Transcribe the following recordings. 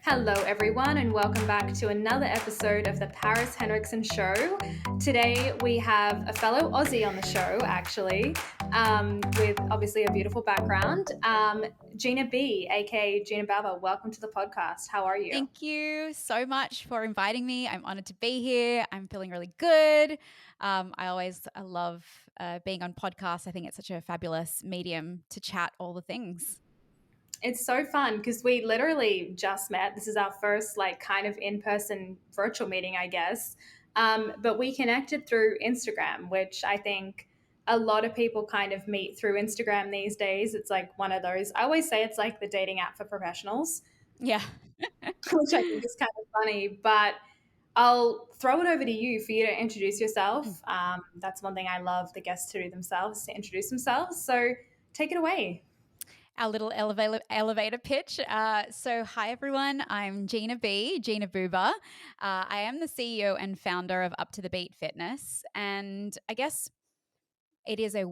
Hello, everyone, and welcome back to another episode of the Paris Henriksen Show. Today, we have a fellow Aussie on the show, actually, with obviously a beautiful background. Gina B, aka Gina Baba, welcome to the podcast. How are you? Thank you so much for inviting me. I'm honored to be here. I'm feeling really good. I love being on podcasts. I think it's such a fabulous medium to chat all the things. It's so fun because we literally just met. This is our first, kind of in person virtual meeting, I guess. But we connected through Instagram, which I think a lot of people kind of meet through Instagram these days. It's like one of those, I always say it's like the dating app for professionals, Yeah. which I think is kind of funny. But I'll throw it over to you for you to introduce yourself. That's one thing I love the guests to do themselves, to introduce themselves. So take it away. Our little elevator pitch. Hi everyone. I'm Gina B, Gina Booba. I am the CEO and founder of upBEat Fitness, and I guess it is a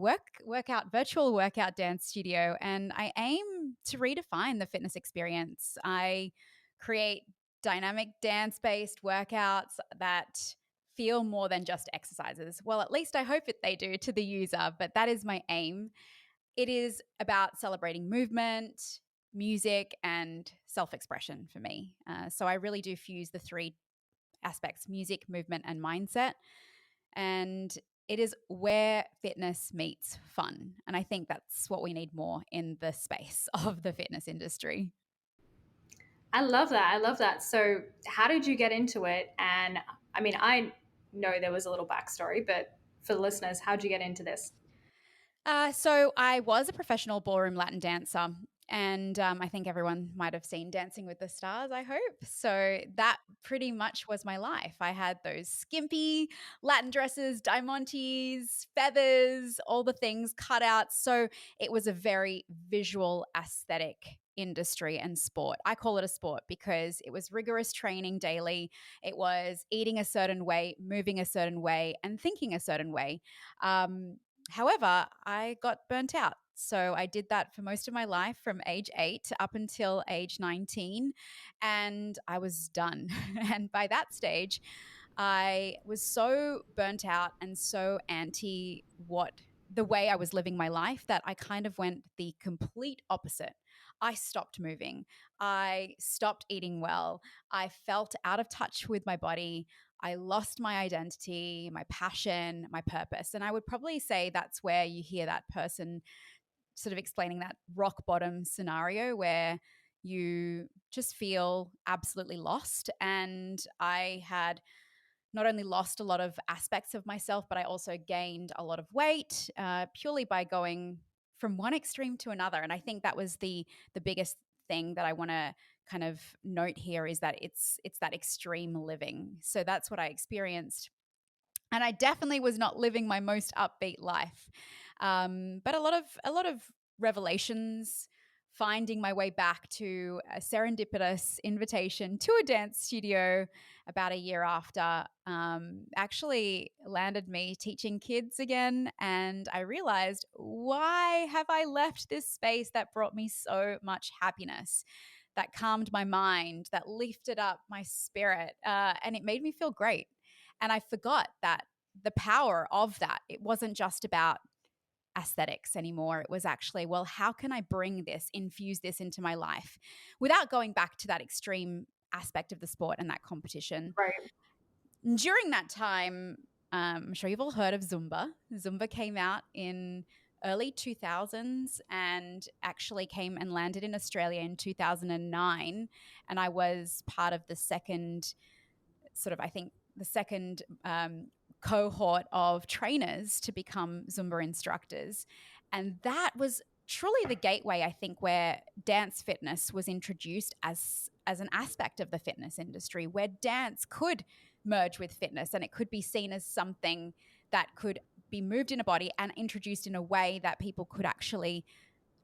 virtual workout dance studio, and I aim to redefine the fitness experience. I create dynamic dance-based workouts that feel more than just exercises. Well, at least I hope they do to the user, but that is my aim. It is about celebrating movement, music, and self-expression for me. So I really do fuse the three aspects: music, movement, and mindset. And it is where fitness meets fun. And I think that's what we need more in the space of the fitness industry. I love that. I love that. So, how did you get into it? And I mean, I know there was a little backstory, but for the listeners, how'd you get into this? So I was a professional ballroom Latin dancer. And I think everyone might have seen Dancing with the Stars, I hope. So that pretty much was my life. I had those skimpy Latin dresses, diamantes, feathers, all the things cut out. So it was a very visual aesthetic industry and sport. I call it a sport because it was rigorous training daily. It was eating a certain way, moving a certain way, and thinking a certain way. Um, However, I got burnt out. So I did that for most of my life from age 8 up until age 19, and I was done. And by that stage, I was so burnt out and so anti the way I was living my life that I kind of went the complete opposite. I stopped moving. I stopped eating well. I felt out of touch with my body. I lost my identity, my passion, my purpose. And I would probably say that's where you hear that person sort of explaining that rock bottom scenario where you just feel absolutely lost. And I had not only lost a lot of aspects of myself, but I also gained a lot of weight purely by going from one extreme to another. And I think that was the biggest thing that I want to kind of note here is that it's that extreme living. So that's what I experienced, and I definitely was not living my most upbeat life. But a lot of revelations, finding my way back to a serendipitous invitation to a dance studio about a year after actually landed me teaching kids again. And I realized, why have I left this space that brought me so much happiness? That calmed my mind, that lifted up my spirit, and it made me feel great. And I forgot that the power of that, it wasn't just about aesthetics anymore. It was actually, well, how can I bring this, infuse this into my life without going back to that extreme aspect of the sport and that competition? Right. During that time, I'm sure you've all heard of Zumba. Zumba came out in early 2000s and actually came and landed in Australia in 2009. And I was part of the second sort of, I think, the second cohort of trainers to become Zumba instructors. And that was truly the gateway, I think, where dance fitness was introduced as an aspect of the fitness industry, where dance could merge with fitness and it could be seen as something that could be moved in a body and introduced in a way that people could actually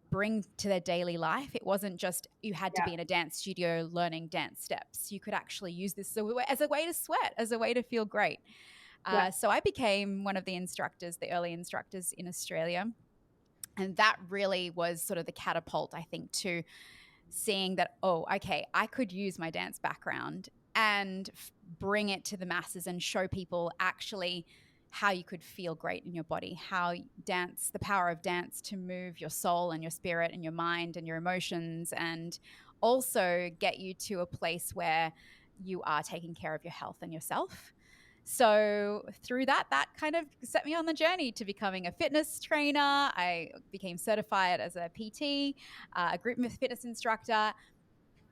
bring to their daily life. It wasn't just you had to Yeah. be in a dance studio learning dance steps. You could actually use this as a way to sweat, as a way to feel great. Yeah. So I became one of the instructors, the early instructors in Australia. And that really was sort of the catapult, I think, to seeing that, oh, okay, I could use my dance background and bring it to the masses and show people actually how you could feel great in your body, how dance, the power of dance to move your soul and your spirit and your mind and your emotions, and also get you to a place where you are taking care of your health and yourself. So through that, that kind of set me on the journey to becoming a fitness trainer. I became certified as a PT, a group fitness instructor,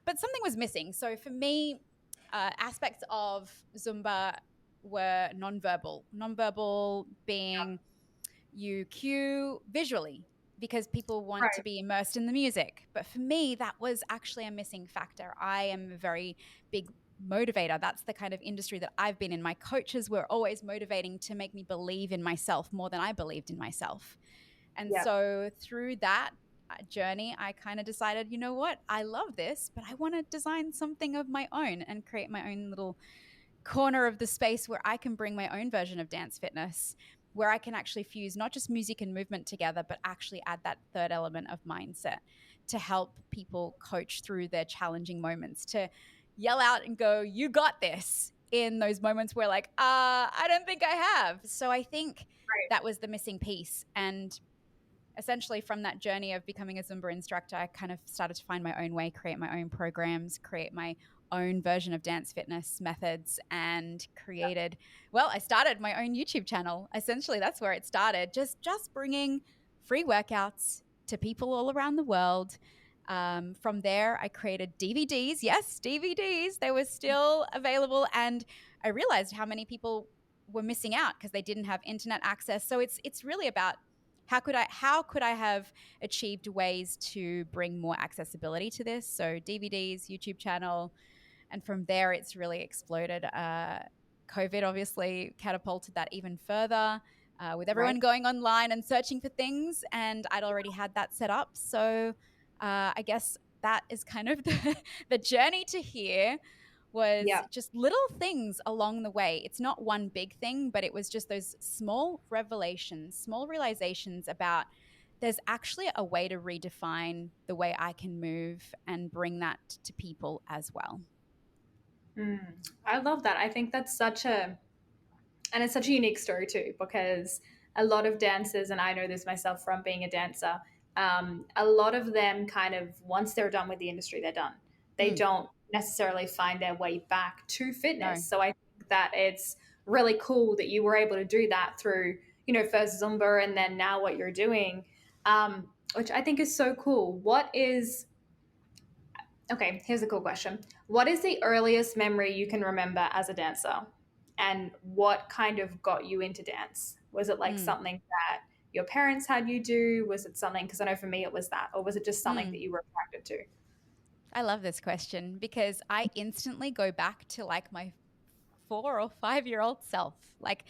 but something was missing. So for me, aspects of Zumba were nonverbal. Nonverbal being you cue visually because people want to Right. be immersed in the music. But for me, that was actually a missing factor. I am a very big motivator. That's the kind of industry that I've been in. My coaches were always motivating to make me believe in myself more than I believed in myself. And Yeah. so through that journey, I kind of decided, you know what? I love this, but I want to design something of my own and create my own little corner of the space where I can bring my own version of dance fitness, where I can actually fuse not just music and movement together, but actually add that third element of mindset to help people coach through their challenging moments, to yell out and go, you got this, in those moments where, like, I don't think I have. So I think Right. that was the missing piece. And essentially from that journey of becoming a Zumba instructor, I kind of started to find my own way, create my own programs, create my own version of dance fitness methods, and created, well, I started my own YouTube channel. Essentially, that's where it started, just bringing free workouts to people all around the world. From there, I created DVDs. Yes, DVDs. They were still available, and I realized how many people were missing out because they didn't have internet access. So it's really about how could I have achieved ways to bring more accessibility to this? So DVDs, YouTube channel, and from there it's really exploded. COVID obviously catapulted that even further, with Right. everyone going online and searching for things, and I'd already had that set up. So I guess that is kind of the journey to here, was Yeah. just little things along the way. It's not one big thing, but it was just those small revelations, small realizations about there's actually a way to redefine the way I can move and bring that to people as well. Mm. I love that. I think that's such a, and it's such a unique story too, because a lot of dancers, and I know this myself from being a dancer, a lot of them kind of, once they're done with the industry, they're done. They Mm, don't necessarily find their way back to no, fitness. So I think that it's really cool that you were able to do that through, first Zumba and then now what you're doing, which I think is so cool. Okay, here's a cool question. What is the earliest memory you can remember as a dancer? And what kind of got you into dance? Was it like mm, something that your parents had you do? Was it something, because I know for me it was that, or was it just something mm. that you were attracted to? I love this question because I instantly go back to like my 4 or 5 year old self. Like,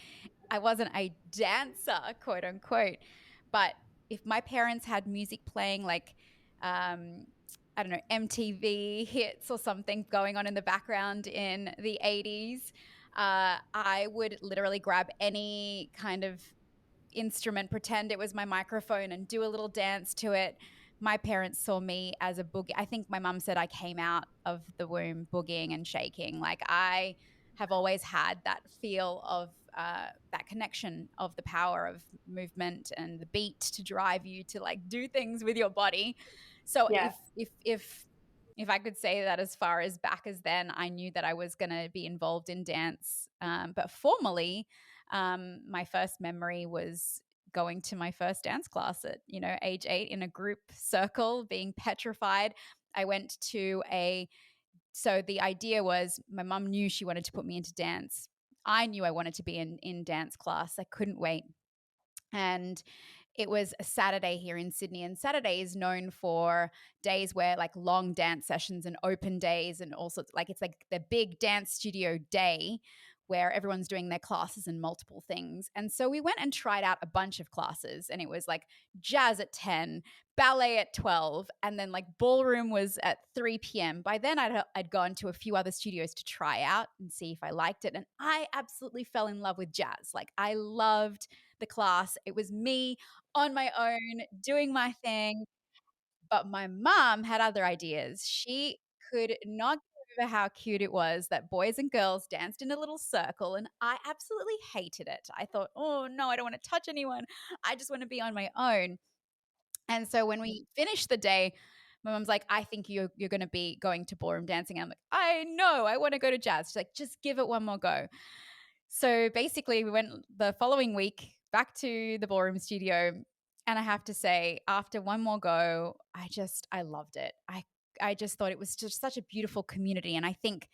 I wasn't a dancer, quote unquote, but if my parents had music playing, like, um, I don't know, MTV hits or something going on in the background in the 80s, I would literally grab any kind of instrument, pretend it was my microphone, and do a little dance to it. My parents saw me as a boogie. I think my mum said I came out of the womb boogieing and shaking. Like, I have always had that feel of that connection of the power of movement and the beat to drive you to like do things with your body. So Yeah. if I could say that as far as back as then, I knew that I was going to be involved in dance. But formally, my first memory was going to my first dance class at, age 8 in a group circle, being petrified. I went to so the idea was my mum knew she wanted to put me into dance. I knew I wanted to be in dance class. I couldn't wait. And it was a Saturday here in Sydney, and Saturday is known for days where like long dance sessions and open days and all sorts, like it's like the big dance studio day where everyone's doing their classes and multiple things. And so we went and tried out a bunch of classes, and it was like jazz at 10, ballet at 12, and then like ballroom was at 3 p.m. By then I'd gone to a few other studios to try out and see if I liked it, and I absolutely fell in love with jazz. Like, I loved the class. It was me on my own doing my thing. But my mom had other ideas. She could not get over how cute it was that boys and girls danced in a little circle, and I absolutely hated it. I thought, "Oh, no, I don't wanna touch anyone. I just wanna be on my own." And so when we finished the day, my mom's like, "I think you're gonna be going to ballroom dancing." I'm like, "I know, I wanna go to jazz." She's like, "Just give it one more go." So basically, we went the following week back to the ballroom studio, and I have to say, after one more go, I loved it. I just thought it was just such a beautiful community, and I think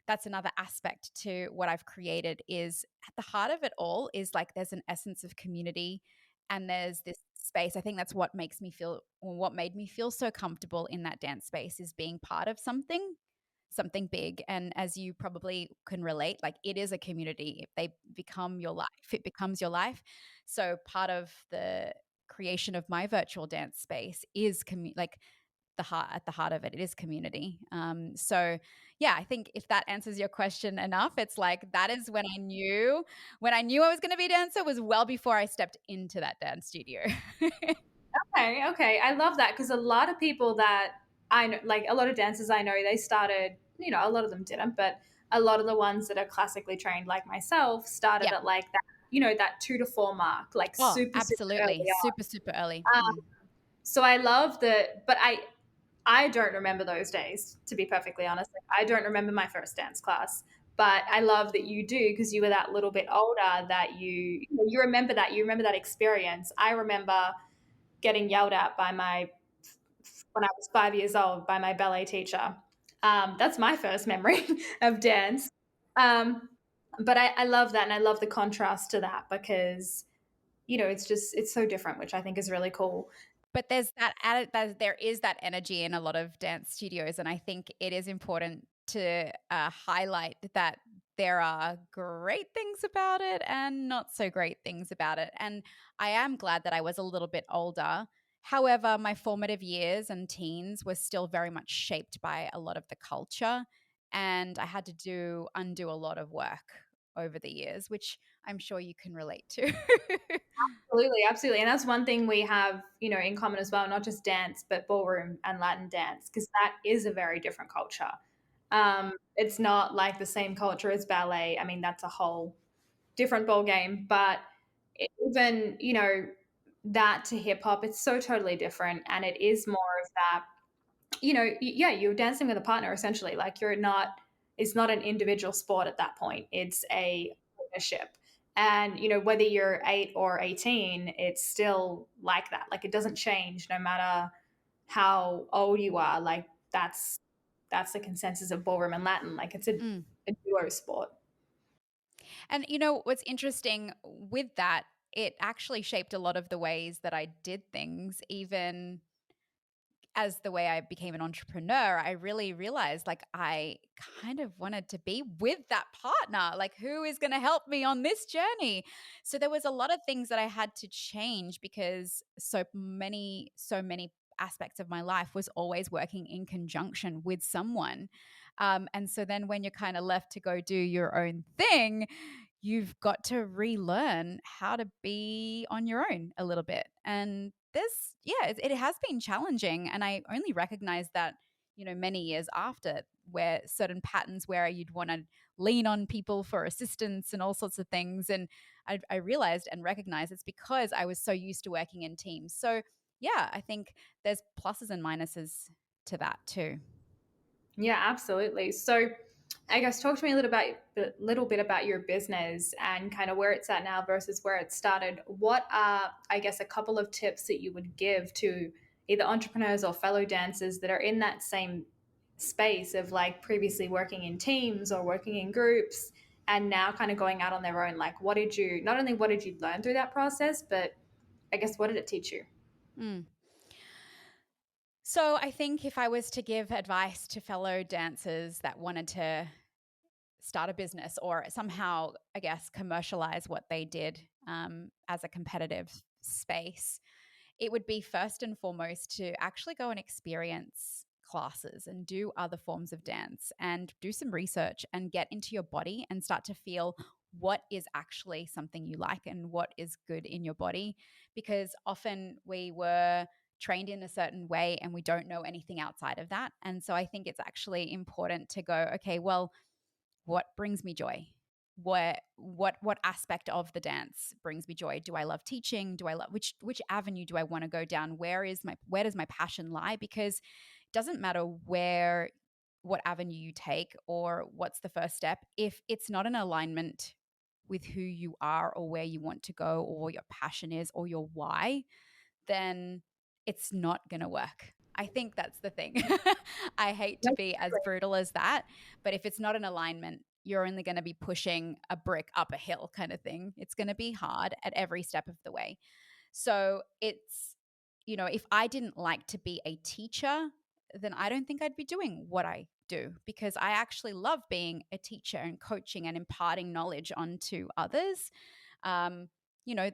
that's another aspect to what I've created is at the heart of it all is like there's an essence of community and there's this space. I think that's what makes me feel or what made me feel so comfortable in that dance space is being part of something big. And as you probably can relate, like it is a community. If they become your life, it becomes your life. So part of the creation of my virtual dance space is like the heart of it. It is community. So yeah, I think if that answers your question enough, it's like that is when I knew I was going to be a dancer was well before I stepped into that dance studio. Okay, okay. I love that because a lot of people that I know, like a lot of dancers I know, they started, a lot of them didn't, but a lot of the ones that are classically trained, like myself, started Yep. at like that, that 2 to 4 mark, like Oh, super, super absolutely. early Super, super early. on. So I love that, but I don't remember those days, to be perfectly honest. Like, I don't remember my first dance class, but I love that you do because you were that little bit older that you remember that experience. I remember getting yelled at by my when I was 5 years old by my ballet teacher. That's my first memory of dance. Um, but I love that, and I love the contrast to that because it's so different, which I think is really cool. But there's that added that there is that energy in a lot of dance studios, and I think it is important to highlight that there are great things about it and not so great things about it. And I am glad that I was a little bit older. However, my formative years and teens were still very much shaped by a lot of the culture, and I had to undo a lot of work over the years, which I'm sure you can relate to. Absolutely, absolutely. And that's one thing we have, in common as well, not just dance, but ballroom and Latin dance, because that is a very different culture. It's not like the same culture as ballet. I mean, that's a whole different ball game, but even, that to hip hop, it's so totally different. And it is more of that yeah, you're dancing with a partner essentially. Like it's not an individual sport at that point. It's a partnership. And whether you're 8 or 18, it's still like that. Like it doesn't change no matter how old you are. Like that's the consensus of ballroom and Latin. Like it's Mm. a duo sport. And what's interesting with that, it actually shaped a lot of the ways that I did things, even as the way I became an entrepreneur. I really realized like I kind of wanted to be with that partner. Like, who is going to help me on this journey? So there was a lot of things that I had to change because so many aspects of my life was always working in conjunction with someone. And so then when you're kind of left to go do your own thing, you've got to relearn how to be on your own a little bit. And it has been challenging. And I only recognize that, many years after, where certain patterns where you'd want to lean on people for assistance and all sorts of things. And I realized and recognized it's because I was so used to working in teams. So, yeah, I think there's pluses and minuses to that too. Yeah, absolutely. So, I guess talk to me a little bit about your business and kind of where it's at now versus where it started. What are, I guess, a couple of tips that you would give to either entrepreneurs or fellow dancers that are in that same space of like previously working in teams or working in groups and now kind of going out on their own? Like, not only what did you learn through that process, but I guess what did it teach you? Mm. So I think if I was to give advice to fellow dancers that wanted to start a business or somehow, I guess, commercialize what they did as a competitive space, it would be first and foremost to actually go and experience classes and do other forms of dance and do some research and get into your body and start to feel what is actually something you like and what is good in your body. Because often we were trained in a certain way and we don't know anything outside of that. And so I think it's actually important to go, okay, well, what brings me joy? What aspect of the dance brings me joy? Do I love teaching? Do I love which avenue do I want to go down? Where does my passion lie? Because it doesn't matter what avenue you take or what's the first step if it's not in alignment with who you are or where you want to go or what your passion is or your why, then it's not going to work. I think that's the thing. I hate to be as brutal as that, but if it's not in alignment, you're only going to be pushing a brick up a hill kind of thing. It's going to be hard at every step of the way. So it's, if I didn't like to be a teacher, then I don't think I'd be doing what I do because I actually love being a teacher and coaching and imparting knowledge onto others. Um,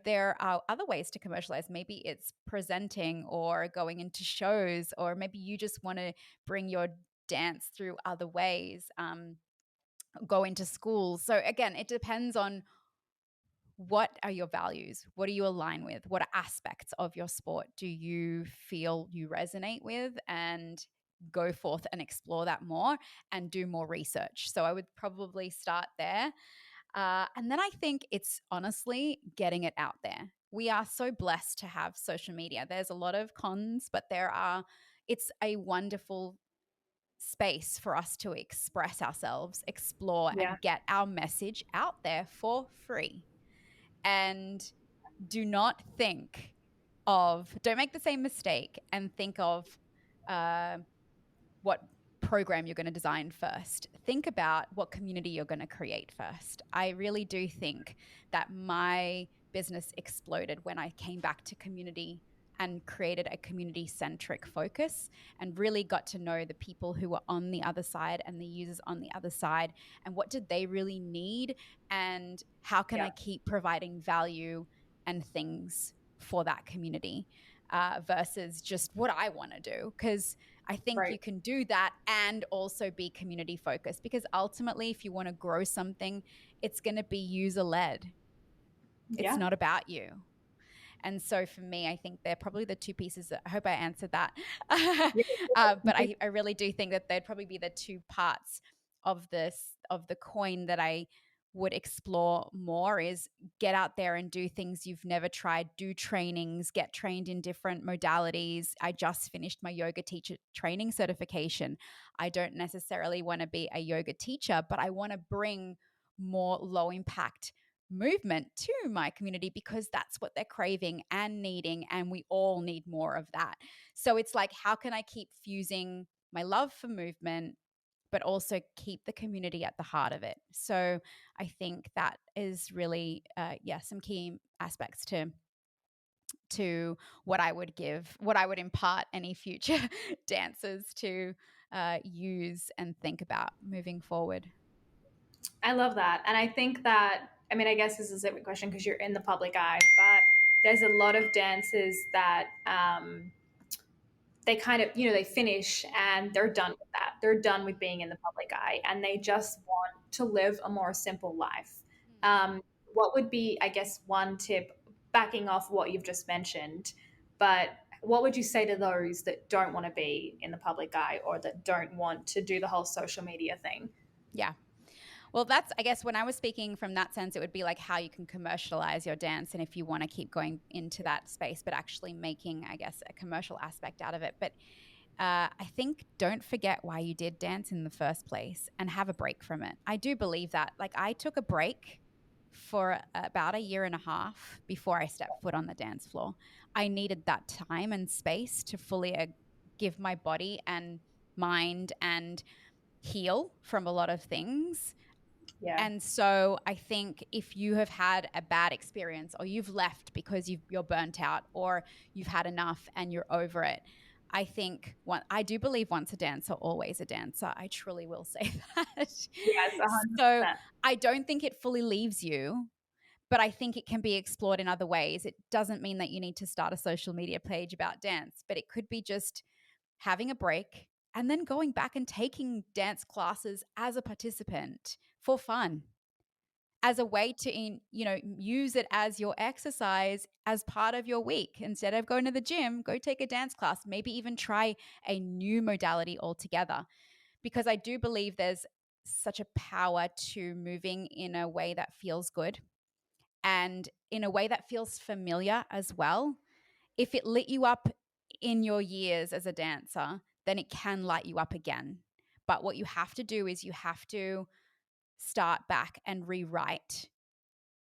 there are other ways to commercialize. Maybe it's presenting or going into shows, or maybe you just want to bring your dance through other ways, go into schools. So again, it depends on what are your values? What do you align with? What aspects of your sport do you feel you resonate with? And go forth and explore that more and do more research. So I would probably start there. And then I think it's honestly getting it out there. We are so blessed to have social media. There's a lot of cons, but it's a wonderful space for us to express ourselves, explore, Yeah. and get our message out there for free. And do not don't make the same mistake and think of uh, what program you're going to design first. Think about what community you're going to create first. I really do think that my business exploded when I came back to community and created a community centric focus and really got to know the people who were on the other side and the users on the other side and what did they really need and how can Yeah. I keep providing value and things for that community versus just what I want to do. Because I think you Right. can do that and also be community focused because ultimately, if you want to grow something, it's going to be user led. It's Yeah. not about you. And so for me, I think they're probably the two pieces that I hope I answered that. Yeah. But I really do think that they'd probably be the two parts of the coin that I would explore more is get out there and do things you've never tried, do trainings, get trained in different modalities. I just finished my yoga teacher training certification. I don't necessarily want to be a yoga teacher, but I want to bring more low impact movement to my community because that's what they're craving and needing. And we all need more of that. So it's like, how can I keep fusing my love for movement, but also keep the community at the heart of it? So I think that is really, some key aspects to what I would impart any future dancers to use and think about moving forward. I love that. And I think that, I mean, I guess this is a different question because you're in the public eye, but there's a lot of dances that they kind of, they finish and they're done with that. They're done with being in the public eye and they just want to live a more simple life. What would be, I guess, one tip backing off what you've just mentioned, but what would you say to those that don't want to be in the public eye or that don't want to do the whole social media thing? Yeah. Well, that's, I guess, when I was speaking from that sense, it would be like how you can commercialize your dance and if you want to keep going into that space, but actually making, I guess, a commercial aspect out of it. But I think don't forget why you did dance in the first place and have a break from it. I do believe that. Like, I took a break for about a year and a half before I stepped foot on the dance floor. I needed that time and space to fully give my body and mind and heal from a lot of things. Yeah. And so I think if you have had a bad experience or you've left because you're burnt out or you've had enough and you're over it, I think I do believe once a dancer, always a dancer. I truly will say that. Yes, So 100%. I don't think it fully leaves you, but I think it can be explored in other ways. It doesn't mean that you need to start a social media page about dance, but it could be just having a break and then going back and taking dance classes as a participant for fun as a way to, use it as your exercise as part of your week. Instead of going to the gym, go take a dance class, maybe even try a new modality altogether. Because I do believe there's such a power to moving in a way that feels good and in a way that feels familiar as well. If it lit you up in your years as a dancer, then it can light you up again. But what you have to do is you have to start back and rewrite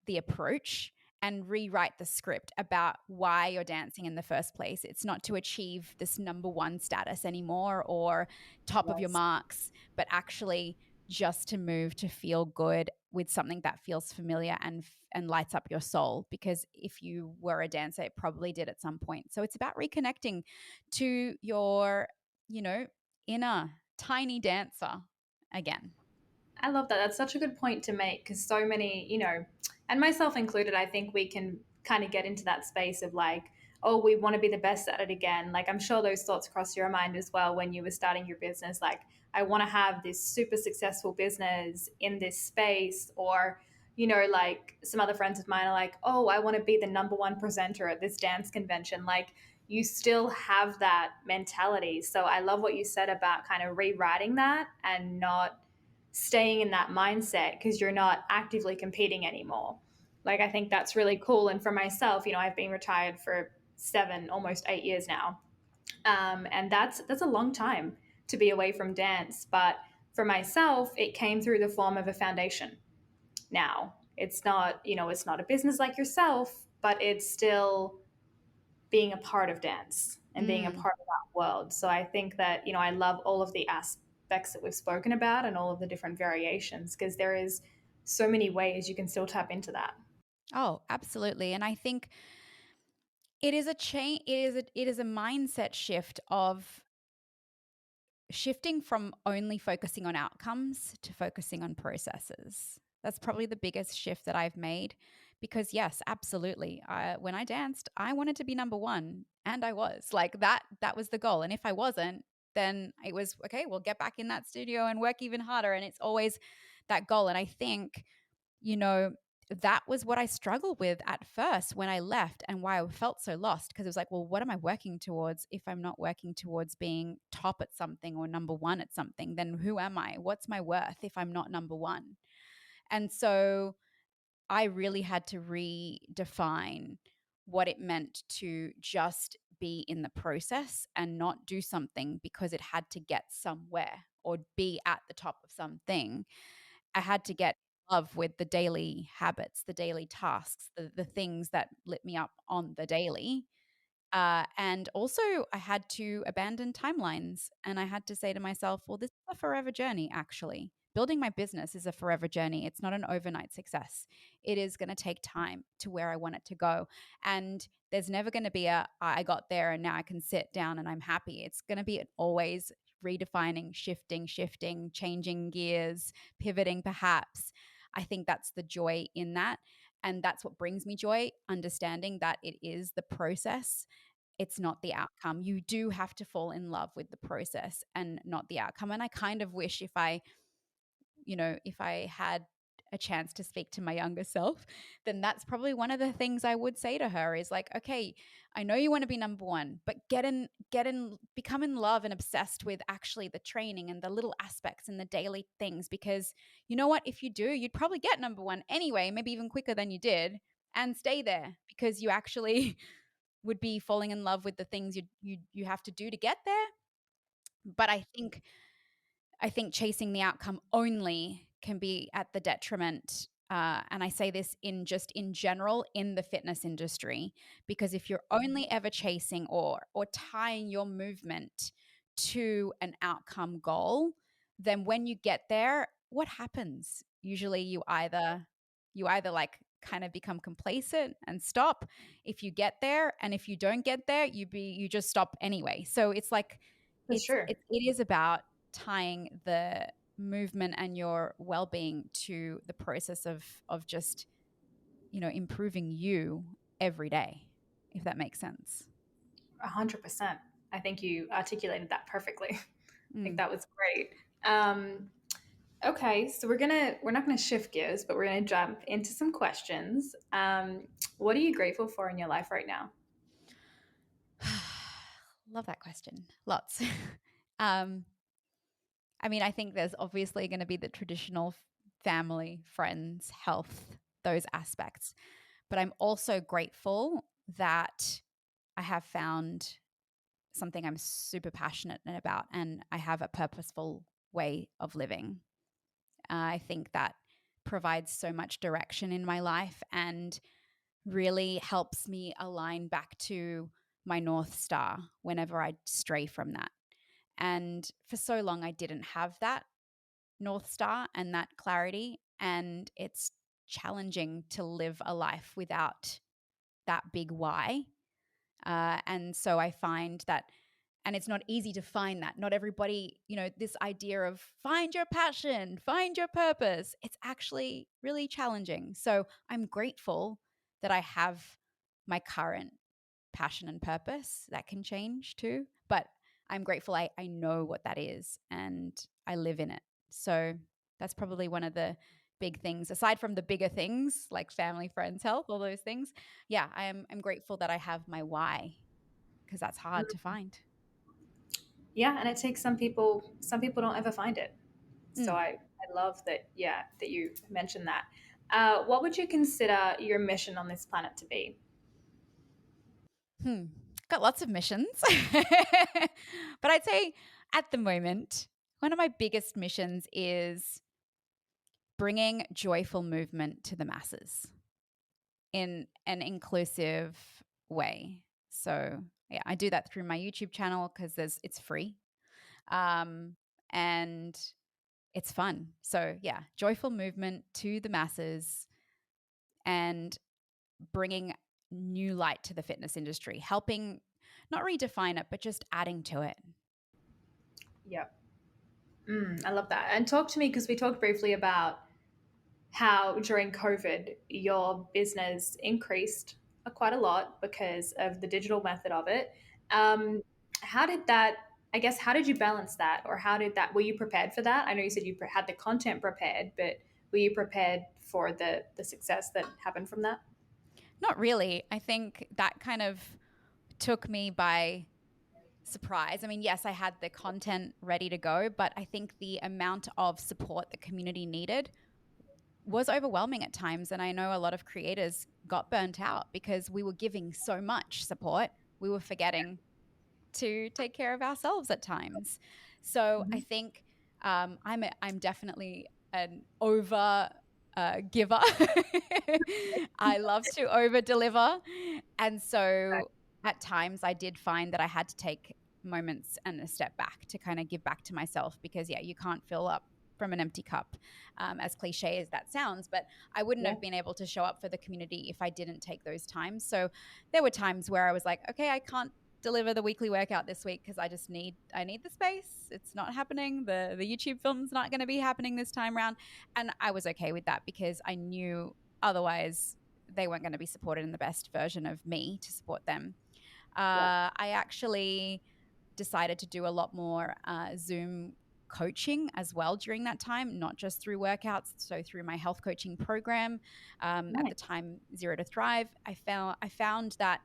the approach and rewrite the script about why you're dancing in the first place. It's not to achieve this number one status anymore or top of your Yes. marks, but actually just to move to feel good with something that feels familiar and lights up your soul. Because if you were a dancer, it probably did at some point. So it's about reconnecting to your, inner tiny dancer again. I love that. That's such a good point to make because so many, and myself included, I think we can kind of get into that space of like, oh, we want to be the best at it again. Like, I'm sure those thoughts crossed your mind as well when you were starting your business. Like, I want to have this super successful business in this space. Or, like some other friends of mine are like, oh, I want to be the number one presenter at this dance convention. Like, you still have that mentality. So I love what you said about kind of rewriting that and not staying in that mindset because you're not actively competing anymore. Like, I think that's really cool. And for myself, I've been retired for 7, almost 8 years now. And that's a long time to be away from dance. But for myself, it came through the form of a foundation. Now, it's not a business like yourself, but it's still being a part of dance and being a Mm. part of that world. So I think that, I love all of the aspects that we've spoken about and all of the different variations because there is so many ways you can still tap into that. Oh, absolutely. And I think it is a change. It is a mindset shift of shifting from only focusing on outcomes to focusing on processes. That's probably the biggest shift that I've made because yes, absolutely. When I danced, I wanted to be number one and I was. Like that was the goal. And if I wasn't, then it was okay, we'll get back in that studio and work even harder, and it's always that goal. And I think, you know, that was what I struggled with at first when I left and why I felt so lost, because it was like, well, what am I working towards if I'm not working towards being top at something or number one at something? Then who am I? What's my worth if I'm not number one? And so I really had to redefine what it meant to just be in the process and not do something because it had to get somewhere or be at the top of something. I had to get in love with the daily habits, the daily tasks, the things that lit me up on the daily. And also, I had to abandon timelines and I had to say to myself, well, this is a forever journey, actually. Building my business is a forever journey. It's not an overnight success. It is going to take time to where I want it to go. And there's never going to be I got there and now I can sit down and I'm happy. It's going to be always redefining, shifting, changing gears, pivoting perhaps. I think that's the joy in that. And that's what brings me joy, understanding that it is the process, it's not the outcome. You do have to fall in love with the process and not the outcome. And I kind of wish if I had a chance to speak to my younger self, then that's probably one of the things I would say to her is like, okay, I know you want to be number one, but become in love and obsessed with actually the training and the little aspects and the daily things. Because you know what? If you do, you'd probably get number one anyway, maybe even quicker than you did, and stay there because you actually would be falling in love with the things you have to do to get there. But I think chasing the outcome only can be at the detriment. And I say this in general in the fitness industry, because if you're only ever chasing or tying your movement to an outcome goal, then when you get there, what happens? Usually you either like kind of become complacent and stop if you get there, and if you don't get there, you just stop anyway. So it's like For sure. it is about tying the movement and your well-being to the process of just improving you every day, if that makes sense. 100%. I think you articulated that perfectly. I think Mm. that was great. Um, Okay, so we're not gonna shift gears, but we're gonna jump into some questions. What are you grateful for in your life right now? Love that question. Lots. um, I mean, I think there's obviously going to be the traditional family, friends, health, those aspects. But I'm also grateful that I have found something I'm super passionate about and I have a purposeful way of living. I think that provides so much direction in my life and really helps me align back to my North Star whenever I stray from that. And for so long, I didn't have that North Star and that clarity. And it's challenging to live a life without that big why. And so I find that, and it's not easy to find that. Not everybody, this idea of find your passion, find your purpose, it's actually really challenging. So I'm grateful that I have my current passion and purpose that can change too. But I'm grateful I know what that is and I live in it. So that's probably one of the big things, aside from the bigger things like family, friends, health, all those things. Yeah, I'm grateful that I have my why because that's hard to find. Yeah, and it takes some people don't ever find it. So Mm. I love that, yeah, that you mentioned that. What would you consider your mission on this planet to be? Hmm. Got lots of missions. But I'd say at the moment, one of my biggest missions is bringing joyful movement to the masses in an inclusive way. So, yeah, I do that through my YouTube channel because it's free. Um, and it's fun. So, yeah, joyful movement to the masses and bringing new light to the fitness industry, helping not redefine it, but just adding to it. Yep. I love that. And talk to me because we talked briefly about how during COVID your business increased quite a lot because of the digital method of it. Um, how did that? I guess how did you balance that, or how did that? Were you prepared for that? I know you said you had the content prepared, but were you prepared for the success that happened from that? Not really. I think that kind of took me by surprise. I mean, yes, I had the content ready to go, but I think the amount of support the community needed was overwhelming at times. And I know a lot of creators got burnt out because we were giving so much support, we were forgetting to take care of ourselves at times. So I Mhm. think I'm definitely an over giver. I love to over deliver, and so at times I did find that I had to take moments and a step back to kind of give back to myself because yeah, you can't fill up from an empty cup, as cliche as that sounds, but I wouldn't Yeah. have been able to show up for the community if I didn't take those times. So there were times where I was like, okay, I can't deliver the weekly workout this week because I need the space. It's not happening. The YouTube film's not going to be happening this time around, and I was okay with that because I knew otherwise they weren't going to be supported in the best version of me to support them. Yeah. I actually decided to do a lot more Zoom coaching as well during that time, not just through workouts. So through my health coaching program, at the Nice. time Zero to Thrive, I found that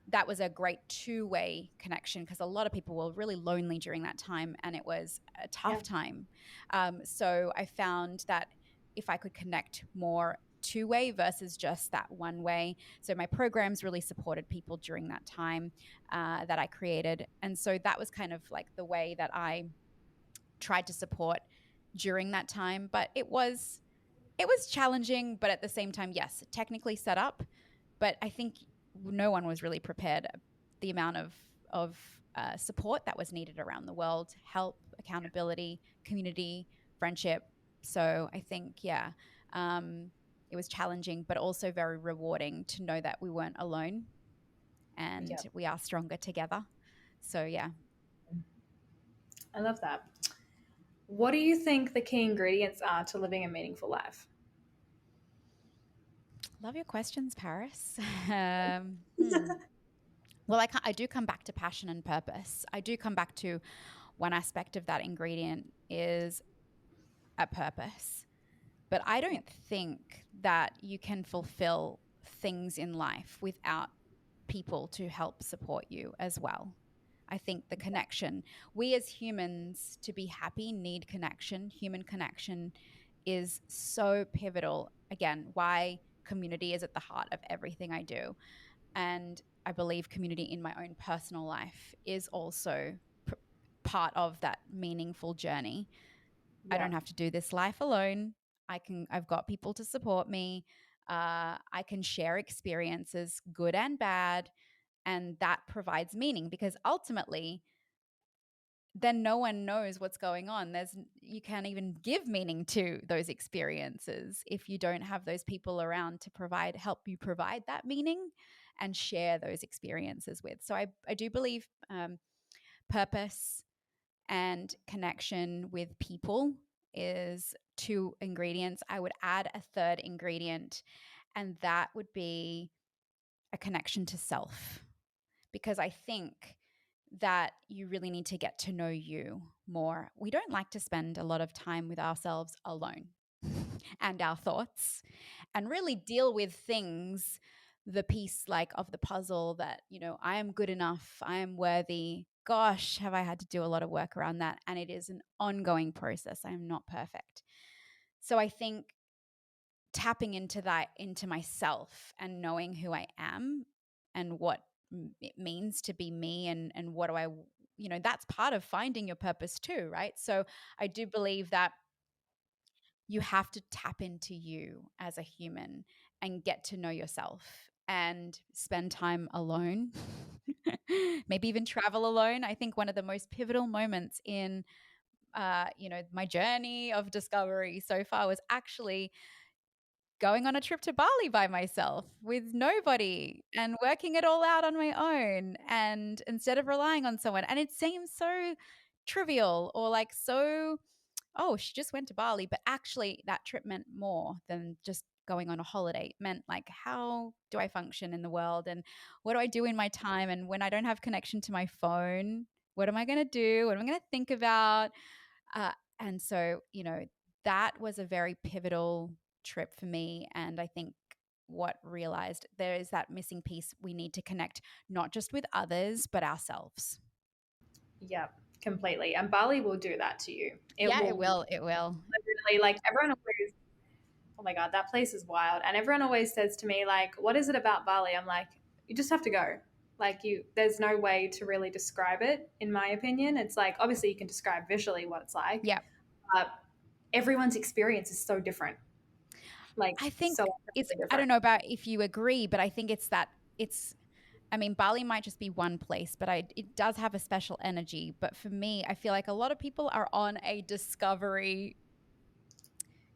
that was a great two-way connection because a lot of people were really lonely during that time and it was a Yeah. tough time. So I found that if I could connect more two-way versus just that one way. So my programs really supported people during that time that I created. And so that was kind of like the way that I tried to support during that time. But it was challenging, but at the same time, yes, technically set up. But I think no one was really prepared. The amount of support that was needed around the world, help, accountability, community, friendship. So I think, yeah, um, it was challenging, but also very rewarding to know that we weren't alone and Yeah. we are stronger together. So yeah, I love that. What do you think the key ingredients are to living a meaningful life? love your questions, Paris. Hmm. Well, I do come back to passion and purpose. I do come back to one aspect of that ingredient is at purpose. But I don't think that you can fulfill things in life without people to help support you as well. I think the connection, we as humans to be happy need connection. Human connection is so pivotal. Again, why community is at the heart of everything I do. And I believe community in my own personal life is also part of that meaningful journey. I Yeah. don't have to do this life alone. I've got people to support me. I can share experiences, good and bad, and that provides meaning because ultimately, then no one knows what's going on. You can't even give meaning to those experiences if you don't have those people around to help you provide that meaning and share those experiences with. So I do believe purpose and connection with people is two ingredients. I would add a third ingredient, and that would be a connection to self. Because I think that you really need to get to know you more. We don't like to spend a lot of time with ourselves alone and our thoughts and really deal with things, the piece like of the puzzle that, I am good enough, I am worthy. Gosh, have I had to do a lot of work around that. And it is an ongoing process. I am not perfect. So I think tapping into that, into myself and knowing who I am and what it means to be me and what do I, that's part of finding your purpose too, right? So I do believe that you have to tap into you as a human and get to know yourself and spend time alone. Maybe even travel alone. I think one of the most pivotal moments in my journey of discovery so far was actually going on a trip to Bali by myself with nobody and working it all out on my own, and instead of relying on someone. And it seems so trivial or like so, oh, she just went to Bali. But actually, that trip meant more than just going on a holiday. It meant like, how do I function in the world? And what do I do in my time? And when I don't have connection to my phone, what am I going to do? What am I going to think about? And so, that was a very pivotal trip for me. And I think what realized there is that missing piece. We need to connect not just with others, but ourselves. Yeah, completely. And Bali will do that to you. It Yeah, it will will. It will. literally, like, everyone always, oh my God, that place is wild. And everyone always says to me, like, what is it about Bali? I'm like, you just have to go. Like, there's no way to really describe it, in my opinion. It's like, obviously, you can describe visually what it's like, Yeah. but everyone's experience is so different. Like, I think so I don't different. know about if you agree, but I think I mean, Bali might just be one place, but it does have a special energy. But for me, I feel like a lot of people are on a discovery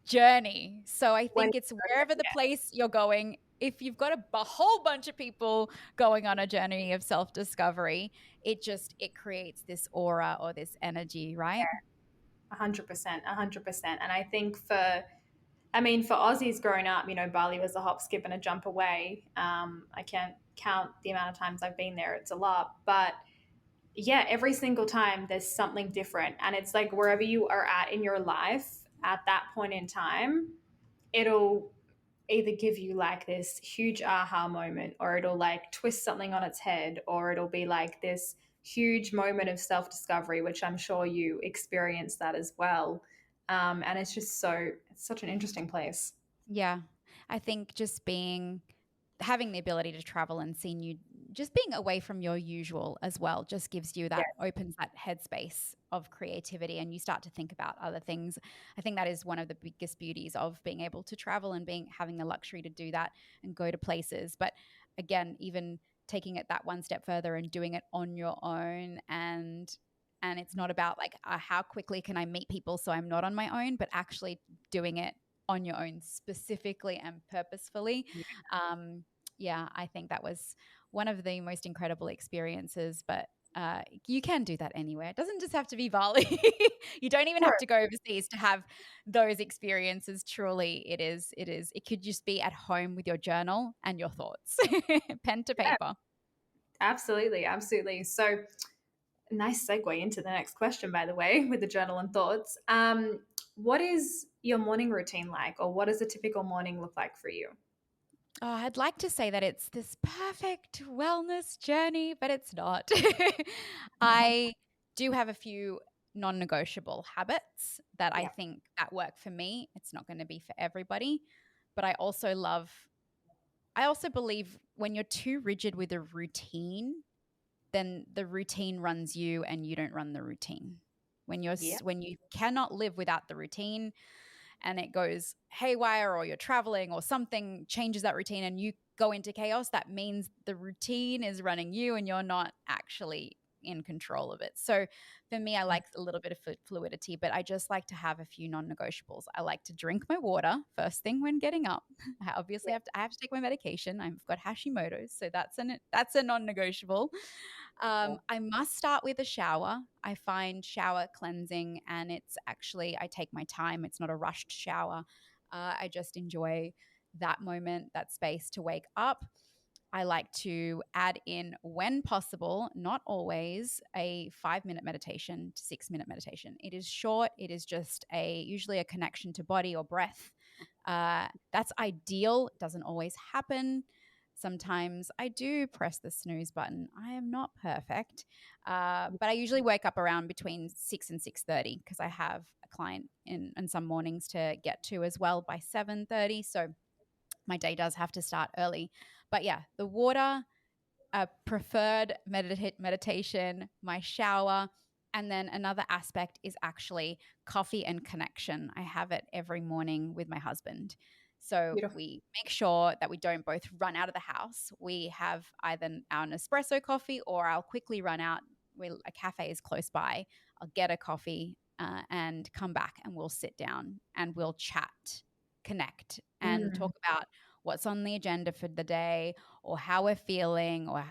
journey. So I When, think it's wherever the place you're going. If you've got a whole bunch of people going on a journey of self-discovery, it creates this aura or this energy, right? 100%, 100%. And I think I mean, for Aussies growing up, Bali was a hop, skip, and a jump away. I can't count the amount of times I've been there. It's a lot. But yeah, every single time there's something different. And it's like wherever you are at in your life at that point in time, it'll either give you like this huge aha moment, or it'll like twist something on its head, or it'll be like this huge moment of self discovery, which I'm sure you experienced that as well. And it's such an interesting place. Yeah. I think having the ability to travel and just being away from your usual as well just gives you Yeah, opens that headspace of creativity, and you start to think about other things. I think that is one of the biggest beauties of being able to travel and having the luxury to do that and go to places. But again, even taking it that one step further and doing it on your own, and it's not about like how quickly can I meet people so I'm not on my own, but actually doing it on your own specifically and purposefully. Um, yeah, I think that was one of the most incredible experiences. But you can do that anywhere. It doesn't just have to be Bali. You don't even have sure. to go overseas to have those experiences. Truly, it is. It is. It could just be at home with your journal and your thoughts, pen to Yeah, paper. absolutely, absolutely. Nice segue into the next question, by the way, with the journal and thoughts. what is your morning routine like, or what does a typical morning look like for you? Oh, I'd like to say that it's this perfect wellness journey, but it's not. I do have a few non-negotiable habits that I Yeah. think that work for me. It's not going to be for everybody, but I also believe when you're too rigid with a routine, then the routine runs you and you don't run the routine. Yeah. When you cannot live without the routine, and it goes haywire, or you're traveling or something changes that routine and you go into chaos, that means the routine is running you and you're not actually in control of it. So for me, I like a little bit of fluidity, but I just like to have a few non-negotiables. I like to drink my water first thing when getting up. I obviously Yeah. I have to take my medication. I've got Hashimoto's, so that's a non-negotiable. I must start with a shower. I find shower cleansing, and it's actually, I take my time. It's not a rushed shower. I just enjoy that moment, that space to wake up. I like to add in, when possible, not always, a 5 minute meditation to 6 minute meditation. It is short. It is just usually a connection to body or breath. That's ideal. It doesn't always happen. Sometimes I do press the snooze button. I am not perfect, but I usually wake up around between 6 and 6:30 because I have a client in some mornings to get to as well by 7:30. So my day does have to start early. But yeah, the water, a preferred meditation, my shower, and then another aspect is actually coffee and connection. I have it every morning with my husband. So Beautiful. we make sure that we don't both run out of the house. We have either our Nespresso coffee, or I'll quickly run out. A cafe is close by. I'll get a coffee and come back, and we'll sit down and we'll chat, connect, and Mm, talk about what's on the agenda for the day, or how we're feeling, or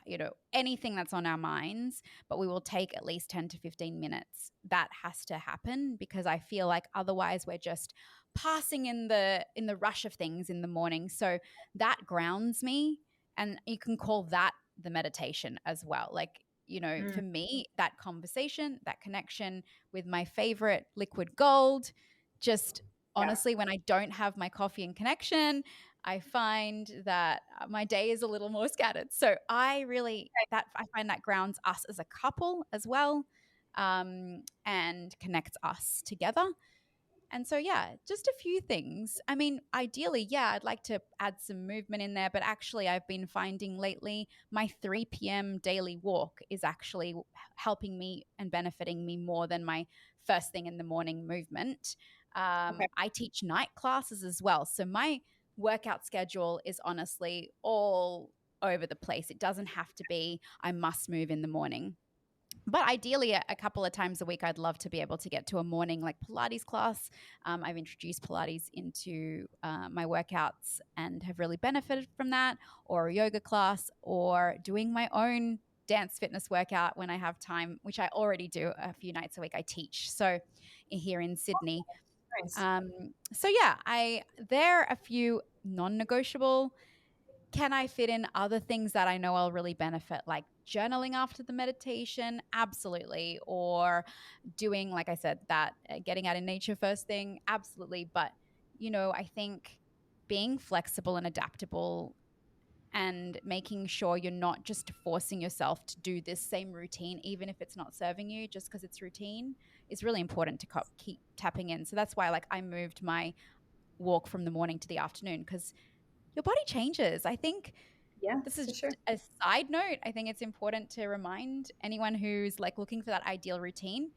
anything that's on our minds. But we will take at least 10 to 15 minutes. That has to happen, because I feel like otherwise we're just passing in the rush of things in the morning. So that grounds me, and you can call that the meditation as well. Like, mm, for me, that conversation, that connection with my favorite liquid gold, just yeah. honestly, when I don't have my coffee and connection, I find that my day is a little more scattered. So I find that grounds us as a couple as well, and connects us together. And so, yeah, just a few things. I mean, ideally, yeah, I'd like to add some movement in there, but actually, I've been finding lately my 3 p.m. daily walk is actually helping me and benefiting me more than my first thing in the morning movement. Okay. I teach night classes as well. So my workout schedule is honestly all over the place. It doesn't have to be, I must move in the morning, but ideally a couple of times a week. I'd love to be able to get to a morning like Pilates class. I've introduced Pilates into my workouts and have really benefited from that, or a yoga class, or doing my own dance fitness workout when I have time, which I already do a few nights a week. I teach so here in Sydney. Nice. um, so yeah, I there are a few non-negotiable. Can I fit in other things that I know I'll really benefit, like journaling after the meditation? Absolutely. Or doing, like I said, that getting out in nature first thing? Absolutely. But, I think being flexible and adaptable, and making sure you're not just forcing yourself to do this same routine, even if it's not serving you just because it's routine, is really important to keep tapping in. So that's why, like, I moved my walk from the morning to the afternoon, because your body changes. I think Yeah, this is for sure. just a side note. I think it's important to remind anyone who's like looking for that ideal routine,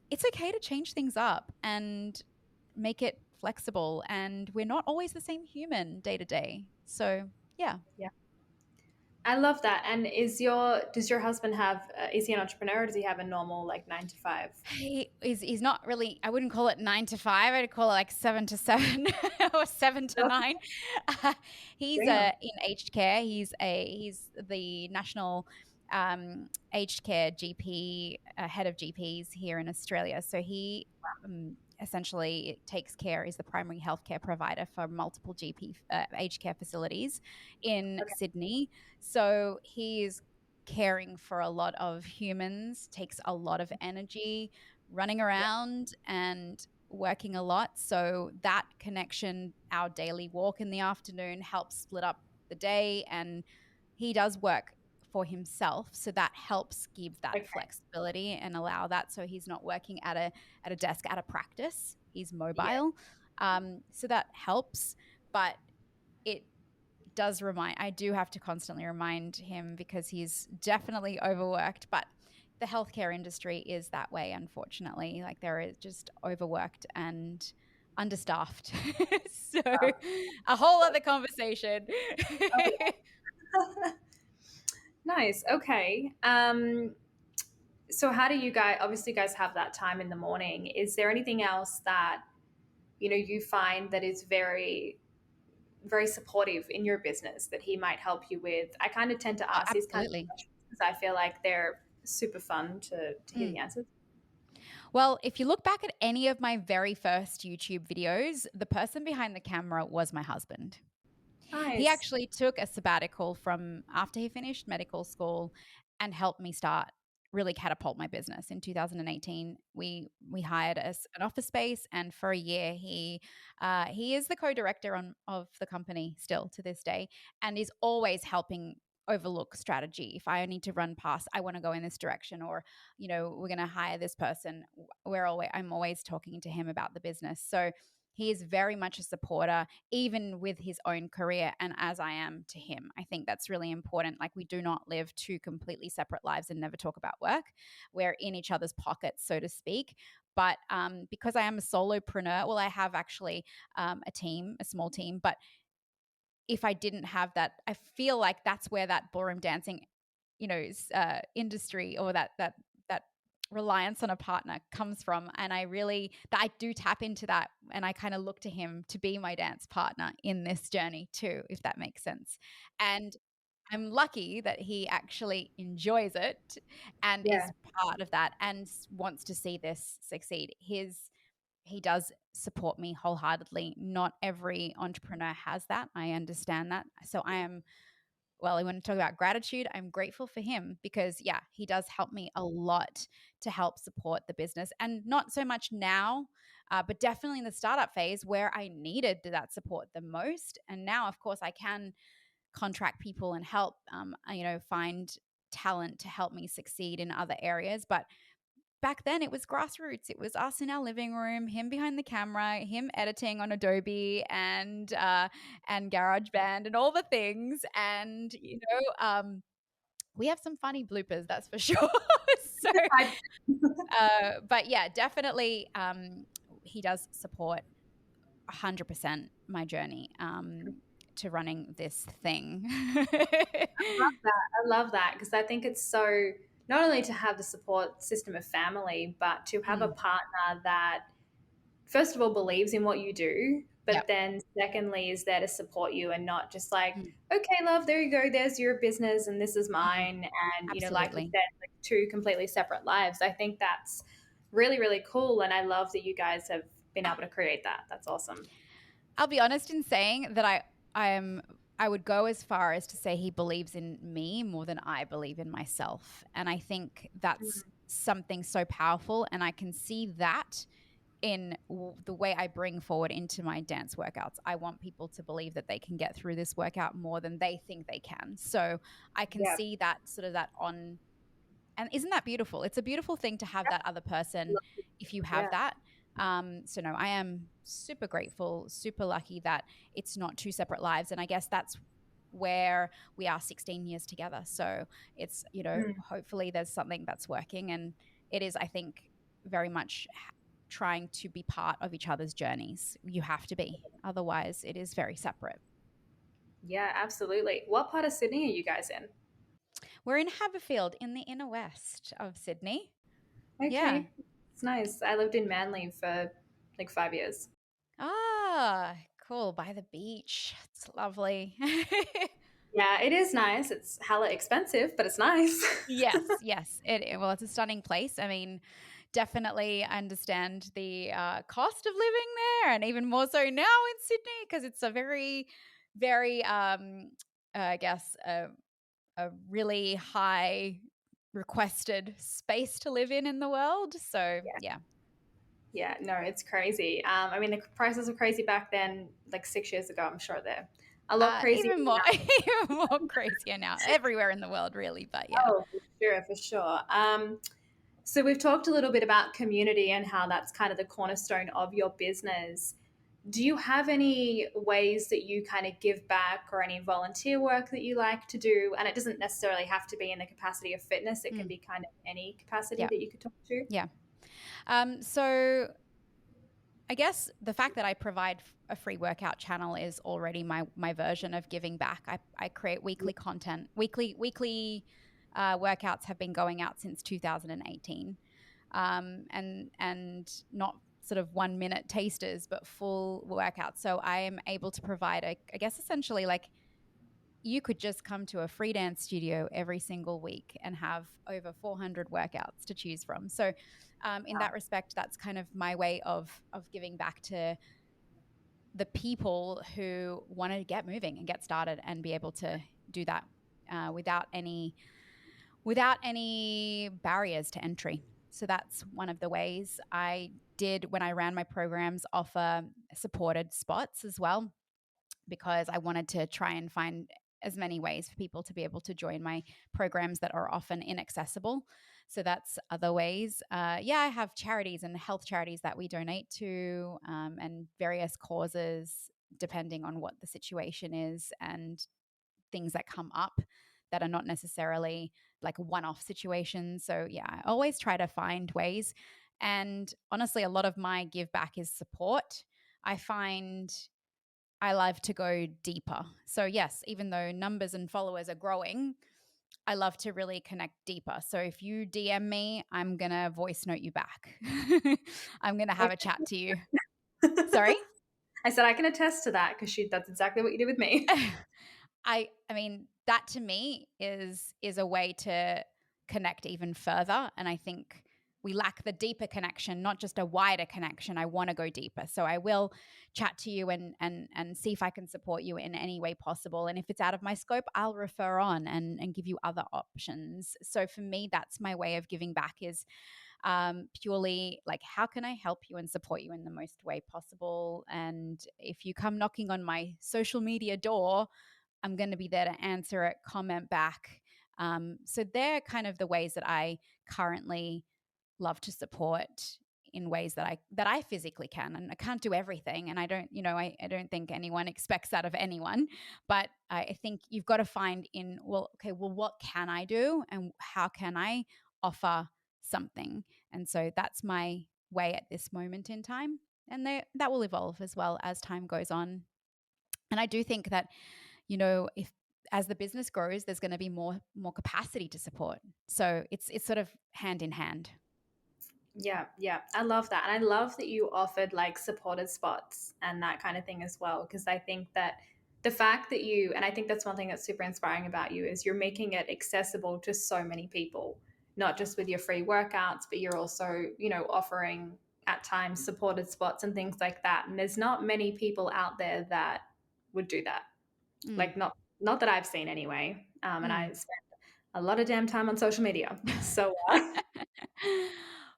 it's okay to change things up and make it flexible. And we're not always the same human day to day. So, yeah. Yeah. I love that. And does your husband have, is he an entrepreneur? Or does he have a normal like 9 to 5? He's not really, I wouldn't call it 9 to 5. I'd call it like 7 to 7 or 7 to 9. Uh, he's Damn. in aged care. He's the national aged care GP, head of GPs here in Australia. So he essentially takes care, is the primary healthcare provider for multiple GP aged care facilities in Okay. Sydney. So he is caring for a lot of humans, takes a lot of energy running around, and working a lot. So that connection, our daily walk in the afternoon, helps split up the day. And he does work for himself, so that helps give that Okay. flexibility and allow that. So he's not working at a desk at a practice. He's Yeah. mobile, so that helps. But it does remind, I do have to constantly remind him because he's definitely overworked. But the healthcare industry is that way, unfortunately. Like, there is just overworked and understaffed. So Oh, a whole other conversation. oh, yeah. Nice. Okay. So how do you guys, obviously you guys have that time in the morning. Is there anything else that, you find that is very, very supportive in your business that he might help you with? I kind of tend to Oh, ask these kinds of absolutely. questions because I feel like they're super fun to hear Mm. the answers. Well, if you look back at any of my very first YouTube videos, the person behind the camera was my husband. He Nice. actually took a sabbatical from after he finished medical school and helped me start really catapult my business. In 2018, we hired us an office space, and for a year he is the co-director of the company still to this day, and is always helping overlook strategy. If I need to run past, I want to go in this direction, or we're going to hire this person. I'm always talking to him about the business. So he is very much a supporter, even with his own career, and as I am to him. I think that's really important. Like, we do not live two completely separate lives and never talk about work. We're in each other's pockets, so to speak. But because I am a solopreneur, well, I have actually a team, a small team. But if I didn't have that, I feel like that's where that ballroom dancing, industry, or that reliance on a partner comes from. And I do tap into that, and I kind of look to him to be my dance partner in this journey too, if that makes sense. And I'm lucky that he actually enjoys it and Yeah. is part of that and wants to see this succeed. He does support me wholeheartedly. Not every entrepreneur has that. I understand that. So I am, well, I want to talk about gratitude. I'm grateful for him because, yeah, he does help me a lot to help support the business. And not so much now, but definitely in the startup phase where I needed that support the most. And now, of course, I can contract people and help, find talent to help me succeed in other areas. But back then it was grassroots. It was us in our living room, him behind the camera, him editing on Adobe and GarageBand and all the things. And we have some funny bloopers, that's for sure. So, I, but yeah, definitely, he does support 100% my journey to running this thing. love that. I love that because I think it's so, not only to have the support system of family, but to have a Mm, partner that, first of all, believes in what you do, but yep. then secondly is there to support you and not just like, Mm, okay, love, there you go, there's your business and this is mm, mine. And, like you absolutely. said, like two completely separate lives. I think that's really, really cool. And I love that you guys have been able to create that. That's awesome. I'll be honest in saying that I would go as far as to say he believes in me more than I believe in myself. And I think that's Mm. something so powerful, and I can see that in the way I bring forward into my dance workouts. I want people to believe that they can get through this workout more than they think they can. So I can Yeah. see that sort of that on. And isn't that beautiful? It's a beautiful thing to have that other person if you have Yeah. that. So no, I am super grateful, super lucky that it's not two separate lives. And I guess that's where we are 16 years together. So it's, Mm. hopefully there's something that's working. And it is, I think, very much trying to be part of each other's journeys. You have to be. Otherwise, it is very separate. Yeah, absolutely. What part of Sydney are you guys in? We're in Haberfield in the inner west of Sydney. Yeah. Okay. It's nice. I lived in Manly for like 5 years. Ah, cool. By the beach. It's lovely. Yeah, it is nice. It's hella expensive, but it's nice. Yes, yes. Well, it's a stunning place. I mean, definitely understand the cost of living there, and even more so now in Sydney because it's a very, very, I guess, a really high requested space to live in the world. So, Yeah. yeah. Yeah, no, it's crazy. I mean, the prices were crazy back then, like 6 years ago. I'm sure they're a lot crazier Even more, now. even more crazier now, everywhere in the world, really. But yeah. Oh, for sure, for sure. So we've talked a little bit about community and how that's kind of the cornerstone of your business. Do you have any ways that you kind of give back or any volunteer work that you like to do? And it doesn't necessarily have to be in the capacity of fitness. It can Mm, be kind of any capacity yeah, that you could talk to. yeah. So I guess the fact that I provide a free workout channel is already my version of giving back. I create weekly content. Weekly workouts have been going out since 2018, and not sort of 1 minute tasters, but full workouts. So I am able to provide, I guess, essentially like you could just come to a free dance studio every single week and have over 400 workouts to choose from. So, in that respect, that's kind of my way of giving back to the people who want to get moving and get started and be able to do that without any barriers to entry. So that's one of the ways. I did, when I ran my programs, offer supported spots as well, because I wanted to try and find as many ways for people to be able to join my programs that are often inaccessible. So that's other ways. Yeah, I have charities and health charities that we donate to, and various causes depending on what the situation is, and things that come up that are not necessarily like one-off situations. So yeah, I always try to find ways. And honestly, a lot of my give back is support. I find I love to go deeper. So, yes, even though numbers and followers are growing, I love to really connect deeper. So, if you DM me, I'm going to voice note you back. I'm going to have a chat to you. Sorry? I said I can attest to that because that's exactly what you did with me. I mean that to me is a way to connect even further, and I think we lack the deeper connection, not just a wider connection. I want to go deeper. So I will chat to you and see if I can support you in any way possible. And if it's out of my scope, I'll refer on and give you other options. So for me, that's my way of giving back, is purely like, how can I help you and support you in the most way possible? And if you come knocking on my social media door, I'm going to be there to answer it, comment back. So they're kind of the ways that I currently love to support in ways that I physically can. And I can't do everything, and I don't, I don't think anyone expects that of anyone. But I think you've got to find in, well, okay, well, what can I do and how can I offer something? And so that's my way at this moment in time. And that will evolve as well as time goes on. And I do think that, if as the business grows, there's going to be more capacity to support. So it's sort of hand in hand. Yeah, yeah. I love that. And I love that you offered like supported spots and that kind of thing as well. Because I think that the fact that and I think that's one thing that's super inspiring about you, is you're making it accessible to so many people, not just with your free workouts, but you're also, offering at times supported spots and things like that. And there's not many people out there that would do that. Mm, Like, not that I've seen anyway. And I mm. spend a lot of damn time on social media. So,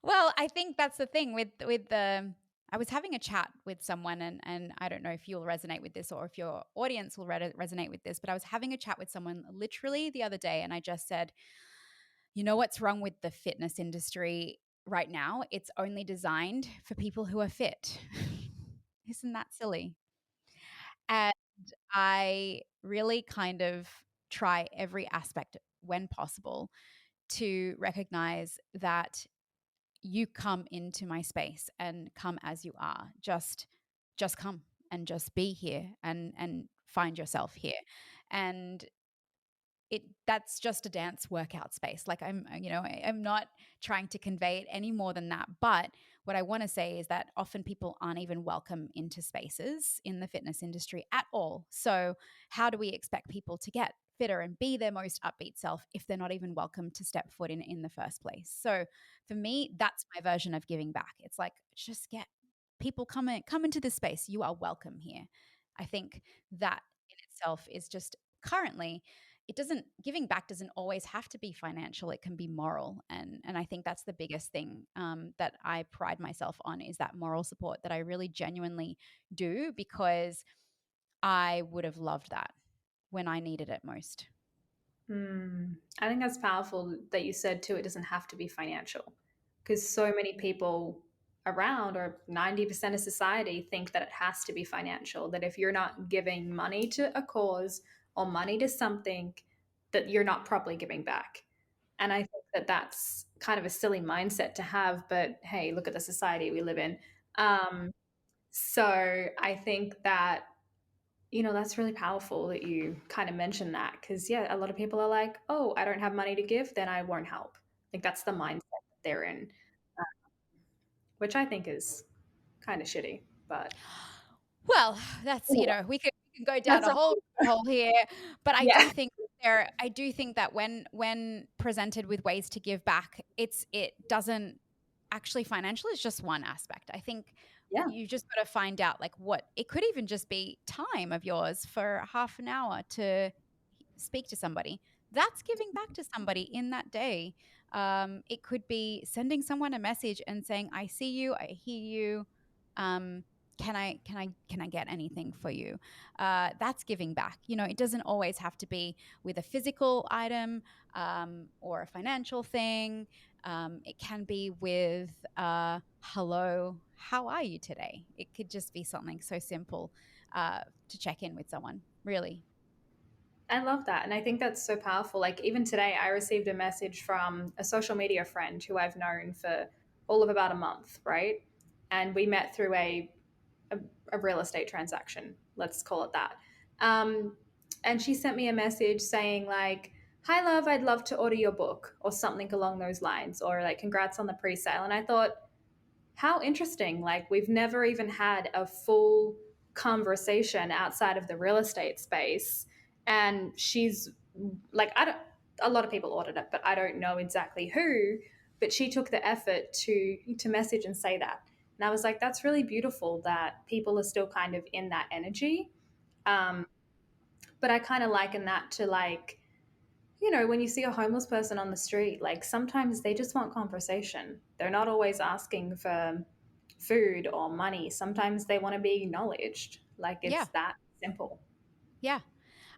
Well, I think that's the thing with the. I was having a chat with someone, and I don't know if you'll resonate with this or if your audience will resonate with this, but I was having a chat with someone literally the other day, and I just said, what's wrong with the fitness industry right now? It's only designed for people who are fit. Isn't that silly? And I really kind of try every aspect when possible to recognize that you come into my space and come as you are. Just come and just be here and find yourself here. And that's just a dance workout space. Like I'm not trying to convey it any more than that. But what I want to say is that often people aren't even welcome into spaces in the fitness industry at all. So how do we expect people to get fitter and be their most upbeat self if they're not even welcome to step foot in the first place? So for me, that's my version of giving back. It's like, just get people come into this space. You are welcome here. I think that in itself is just currently it doesn't, giving back doesn't always have to be financial. It can be moral. And I think that's the biggest thing that I pride myself on, is that moral support that I really genuinely do, because I would have loved that when I needed it most. I think that's powerful that you said too, it doesn't have to be financial. Because so many people around, or 90% of society, think that it has to be financial. That if you're not giving money to a cause or money to something, that you're not properly giving back. And I think that that's kind of a silly mindset to have. But hey, look at the society we live in. Um, so I think that that's really powerful that you kind of mentioned that, because, yeah, a lot of people are like, oh, I don't have money to give, then I won't help. Like, that's the mindset that they're in, uh, which I think is kind of shitty. But Well, that's, anyway, we can go down that's a a whole whole, hole here, but yeah, I do think that when presented with ways to give back, it doesn't actually, financial is just one aspect. I think yeah, you just got to find out, like, what it could even just be time of yours for half an hour to speak to somebody. That's giving back to somebody in that day. It could be sending someone a message and saying, "I see you, I hear you. Um, can I get anything for you?" That's giving back. It doesn't always have to be with a physical item or a financial thing. It can be with "Hello, how are you today?" It could just be something so simple to check in with someone. Really. I love that. And I think that's so powerful. Like, even today, I received a message from a social media friend who I've known for all of about a month, right? And we met through a, a real estate transaction, let's call it that. Um, and she sent me a message saying, like, hi, love, I'd love to order your book, or something along those lines, or like, congrats on the pre sale. And I thought, how interesting. Like, we've never even had a full conversation outside of the real estate space. And she's like, I don't, a lot of people ordered it, but I don't know exactly who. But she took the effort to message and say that. And I was like, that's really beautiful that people are still kind of in that energy. Um, but I kind of liken that to, like, when you see a homeless person on the street, like, sometimes they just want conversation. They're not always asking for food or money. Sometimes they want to be acknowledged. Like, Yeah. it's that simple. Yeah.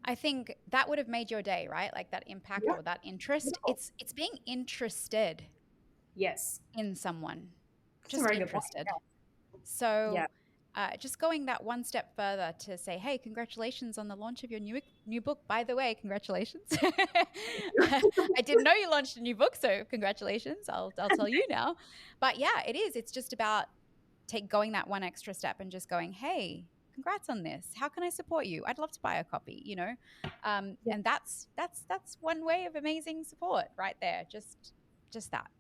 I think that would have made your day, right? Like that impact Yeah. or that interest. Beautiful. It's being interested Yes. in someone, That's a just very good point. interested. So Yeah. just going that one step further to say, hey, congratulations on the launch of your new book. By the way, congratulations. I didn't know you launched a new book, so congratulations. I'll tell you now. But yeah, it is. It's just about going that one extra step and just going, hey, congrats on this. How can I support you? I'd love to buy a copy, Yeah. and that's one way of amazing support right there. Just that.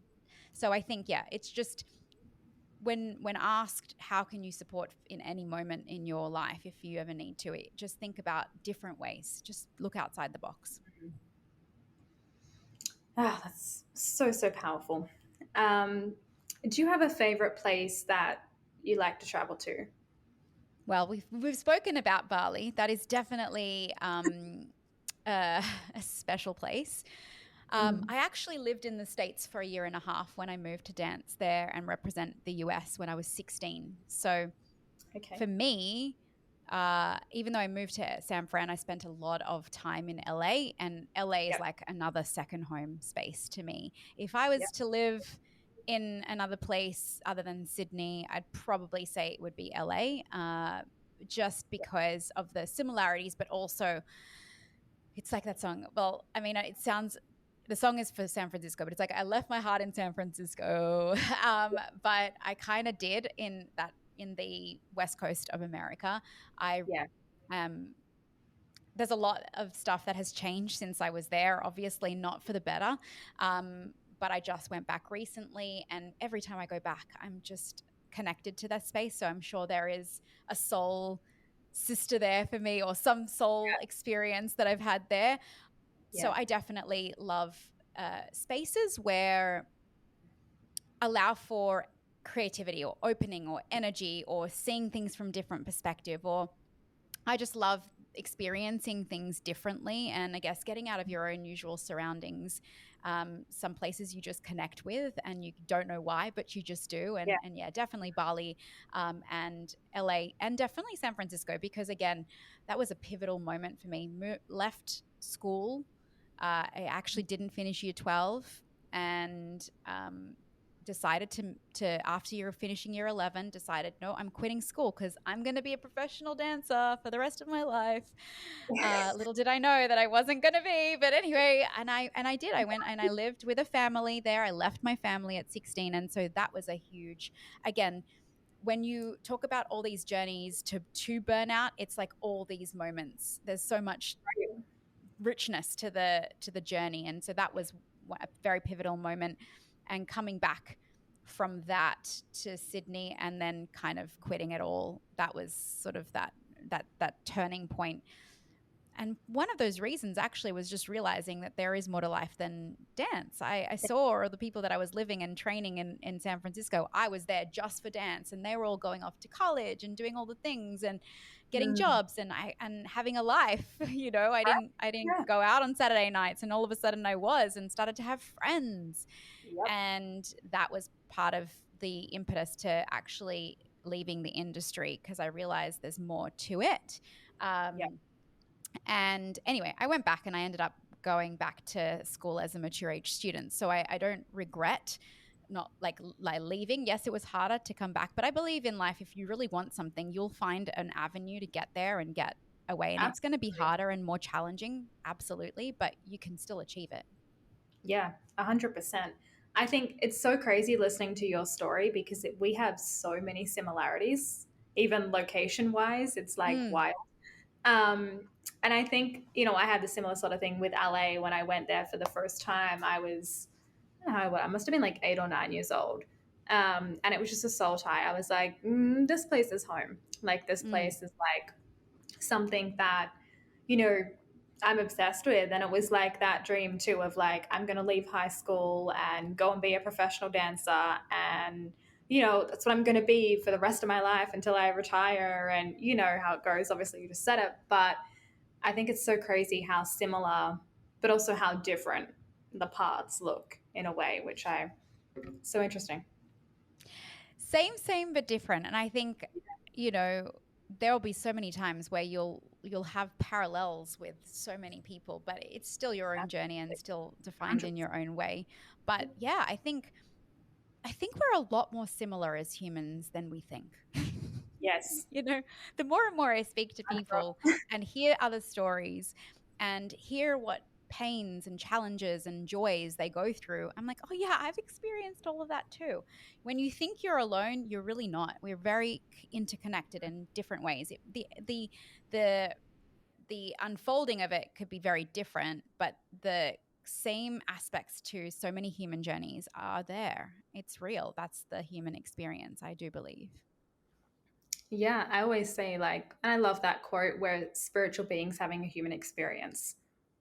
So I think, yeah, it's just when asked how can you support in any moment in your life, if you ever need to, just think about different ways. Just look outside the box. Ah, that's so, so powerful. Um, do you have a favorite place that you like to travel to? Well, we've spoken about Bali. That is definitely a special place. Mhm. I actually lived in the States for a year and a half when I moved to dance there and represent the US when I was 16. So Okay. for me, even though I moved to San Fran, I spent a lot of time in LA, and LA is Yeah. like another second home space to me. If I Yeah. was to live in another place other than Sydney, I'd probably say it would be LA, just because of the similarities, but also it's like that song. Well, I mean, the song is for San Francisco, but it's like I left my heart in San Francisco. But I kind of did in the West Coast of America. I Yeah. um there's a lot of stuff that has changed since I was there, obviously not for the better. But I just went back recently, and every time I go back, I'm just connected to that space. So I'm sure there is a soul sister there for me, or some soul experience that I've had there. So Yeah. I definitely love spaces where allow for creativity or opening or energy or seeing things from different perspective. Or I just love experiencing things differently, and I guess getting out of your own usual surroundings. Some places you just connect with and you don't know why, but you just do. Yeah. And yeah, definitely Bali, and LA, and definitely San Francisco, because again, that was a pivotal moment for me. Left school. I actually didn't finish year 12, and decided to after you're finishing year 11, decided, no, I'm quitting school because I'm going to be a professional dancer for the rest of my life. Little did I know that I wasn't going to be, but anyway, and I did. I went and I lived with a family there. I left my family at 16, and so that was a huge, again, when you talk about all these journeys to burnout, it's like all these moments. There's so much richness to the journey, and so that was a very pivotal moment. And coming back from that to Sydney and then kind of quitting it all, that was sort of that turning point. And one of those reasons actually was just realizing that there is more to life than dance. I saw all the people that I was living and training in San Francisco. I was there just for dance, and they were all going off to college and doing all the things and getting Mm. jobs and having a life. I didn't Yeah. go out on Saturday nights, and all of a sudden I was, and started to have friends. Yep. And that was part of the impetus to actually leaving the industry, because I realized there's more to it. Yep. And anyway, I went back and I ended up going back to school as a mature age student. So I don't regret not like leaving. Yes, it was harder to come back, but I believe in life, if you really want something, you'll find an avenue to get there and get away. And it's going to be Absolutely. harder and more challenging, absolutely, but you can still achieve it. Yeah, 100%. I think it's so crazy listening to your story because we have so many similarities, even location wise. It's like Mm, wild. Um, and I think, I had the similar sort of thing with LA when I went there for the first time. I don't know, what, I must have been like 8 or 9 years old. And it was just a soul tie. I was like, this place is home. Like, this mm. place is like something that, you know, I'm obsessed with. And it was like that dream too of like, I'm going to leave high school and go and be a professional dancer. And, that's what I'm going to be for the rest of my life until I retire. And you know how it goes. Obviously, you just said it. But I think it's so crazy how similar, but also how different the paths look in a way, which I, so interesting. Same, but different. And I think, you know, there'll be so many times where you'll have parallels with so many people, but it's still your own journey and Absolutely. still defined in 100%. your own way. But yeah, I think we're a lot more similar as humans than we think. Yes. You know, the more and more I speak to people 100%. and hear other stories and hear what pains and challenges and joys they go through, I'm like, oh yeah, I've experienced all of that too. When you think you're alone, you're really not. We're very interconnected in different ways. The unfolding of it could be very different, but the same aspects to so many human journeys are there. It's real. That's the human experience, I do believe. Yeah, I always say like, and I love that quote where spiritual beings having a human experience.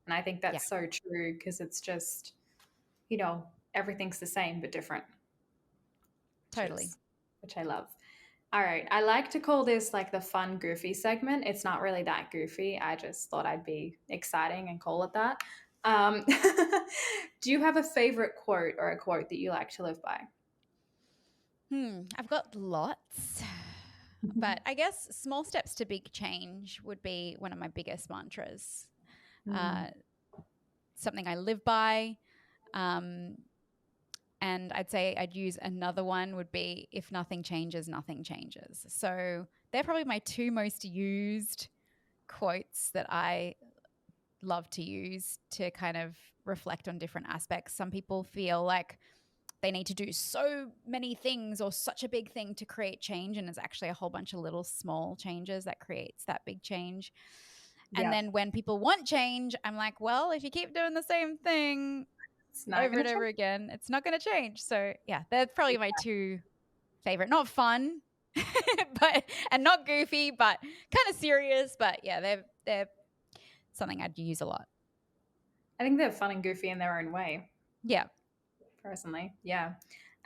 And I think Yeah, that's so true because it's just, you know, everything's the same but different, which totally. is which I love. All right. I like to call this like the fun, goofy segment. It's not really that goofy. I just thought I'd be exciting and call it that. Um, do you have a favorite quote or a quote that you like to live by? I've got lots, but I guess small steps to big change would be one of my biggest mantras. Mm, Uh, Something I live by. Um, and I'd say I'd use another one would be, if nothing changes, nothing changes. So they're probably my two most used quotes that I love to use to kind of reflect on different aspects. Some people feel like they need to do so many things or such a big thing to create change, and it's actually a whole bunch of little small changes that creates that big change. And yeah, then when people want change, I'm like, well, if you keep doing the same thing it's not over going and to over change. again, it's not going to change. So yeah, they're probably my two favorite. Not fun, but and not goofy, but kind of serious. But yeah, they're something I'd use a lot. I think they're fun and goofy in their own way, Yeah. personally. Yeah.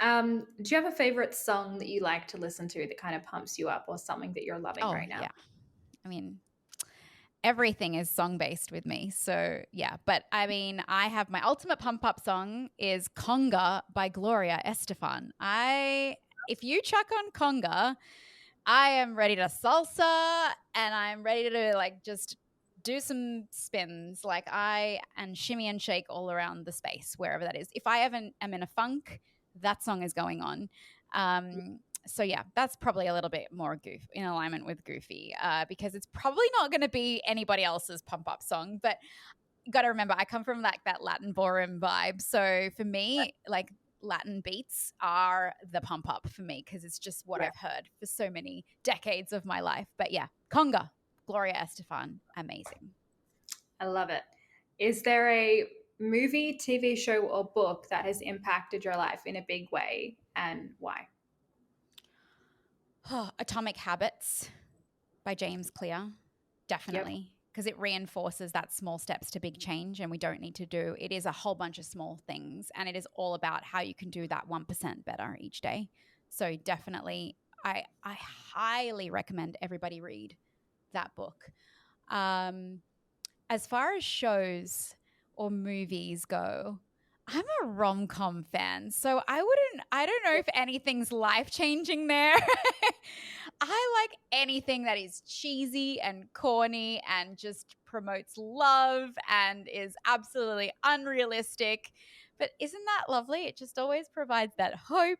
Do you have a favorite song that you like to listen to that kind of pumps you up or something that you're loving Oh right now? yeah. I mean, everything is song based with me. So yeah, but I mean, I have my ultimate pump up song is Conga by Gloria Estefan. If you chuck on Conga, I am ready to salsa and I'm ready to like just do some spins and shimmy and shake all around the space wherever that is. If I ever am in a funk, that song is going on. So yeah, that's probably a little bit more in alignment with Goofy, because it's probably not going to be anybody else's pump up song. But you got to remember, I come from like that Latin ballroom vibe. So for me, like Latin beats are the pump up for me because it's just what Yeah. I've heard for so many decades of my life. But yeah, Conga, Gloria Estefan, amazing. I love it. Is there a movie, TV show, or book that has impacted your life in a big way, and why? Atomic Habits by James Clear, Yep. definitely, because it reinforces that small steps to big change, and we don't need to do it is a whole bunch of small things, and it is all about how you can do that 1% better each day. So definitely, I highly recommend everybody read that book. Um, as far as shows or movies go, I'm a rom-com fan. So I don't know if anything's life-changing there. I like anything that is cheesy and corny and just promotes love and is absolutely unrealistic. But isn't that lovely? It just always provides that hope.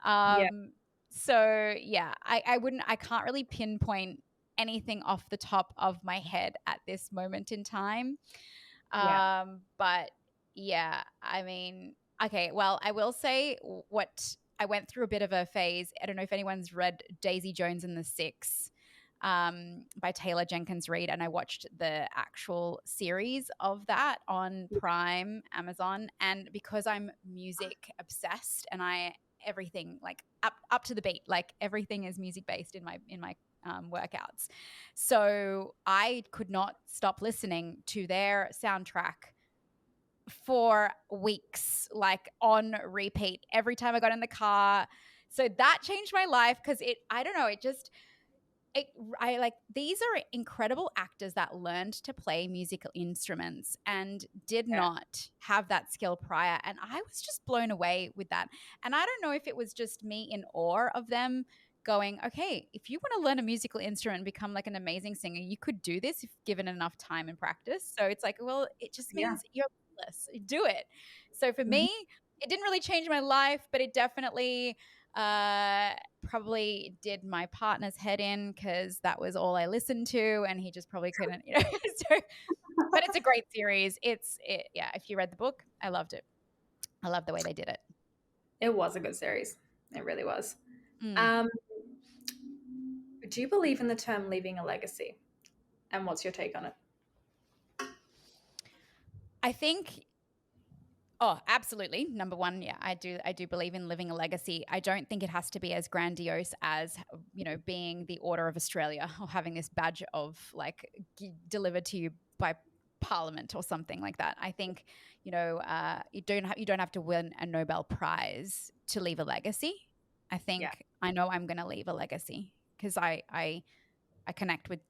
Yeah. Um, so yeah, I can't really pinpoint anything off the top of my head at this moment in time. Yeah. But yeah, I mean, okay, well, I will say what I went through a bit of a phase. I don't know if anyone's read Daisy Jones and the Six, by Taylor Jenkins Reid, and I watched the actual series of that on Prime, Amazon, and because I'm music obsessed and everything like up to the beat, like everything is music based in my workouts. So I could not stop listening to their soundtrack for weeks, like on repeat every time I got in the car. So that changed my life because I don't know, I like these are incredible actors that learned to play musical instruments and did Yeah. not have that skill prior. And I was just blown away with that. And I don't know if it was just me in awe of them going, okay, if you want to learn a musical instrument and become like an amazing singer, you could do this if given enough time and practice. So it's like, well, it just Yeah. means you're less. Do it. So for Mhm. me, it didn't really change my life, but it definitely uh probably did my partner's head in because that was all I listened to, and he just probably couldn't, you know. So, but it's a great series. Yeah. If you read the book, I loved it. I love the way they did it. It was a good series. It really was. Mm. Um, do you believe in the term leaving a legacy? And what's your take on it? I think. Oh, absolutely. Number one, yeah, I do believe in living a legacy. I don't think it has to be as grandiose as, being the Order of Australia or having this badge of like delivered to you by Parliament or something like that. I think, you don't have to win a Nobel Prize to leave a legacy. I Yeah. think I know I'm going to leave a legacy because I connect with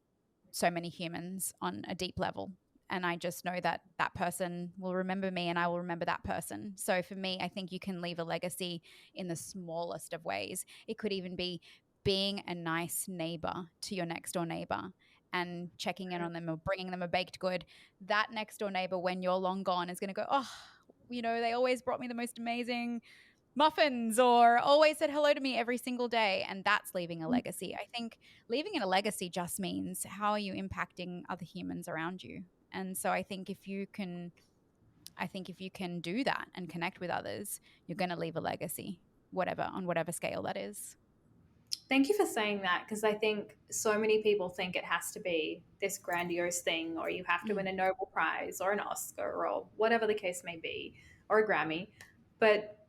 so many humans on a deep level. And I just know that that person will remember me and I will remember that person. So for me, I think you can leave a legacy in the smallest of ways. It could even be being a nice neighbor to your next door neighbor and checking in on them or bringing them a baked good. That next door neighbor, when you're long gone, is going to go, oh, they always brought me the most amazing muffins or always said hello to me every single day. And that's leaving a legacy. I think leaving in a legacy just means how are you impacting other humans around you? And so I think if you can do that and connect with others, you're going to leave a legacy, on whatever scale that is. Thank you for saying that, because I think so many people think it has to be this grandiose thing, or you have to Mm. win a Nobel Prize or an Oscar or whatever the case may be, or a Grammy. But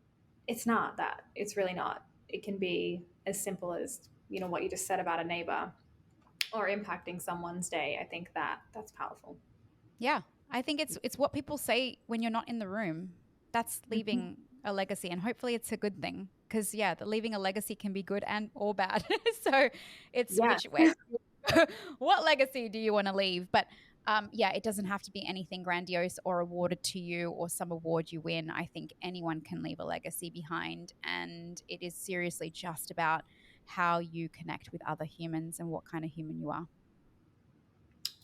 it's not that. It's really not. It can be as simple as, what you just said about a neighbor or impacting someone's day. I think that's powerful. Yeah. I think it's what people say when you're not in the room. That's Mhm. leaving a legacy, and hopefully it's a good thing because yeah, the leaving a legacy can be good and or bad. So it's Yeah. which way. what legacy do you want to leave? But yeah, it doesn't have to be anything grandiose or awarded to you or some award you win. I think anyone can leave a legacy behind. And it is seriously just about how you connect with other humans and what kind of human you are.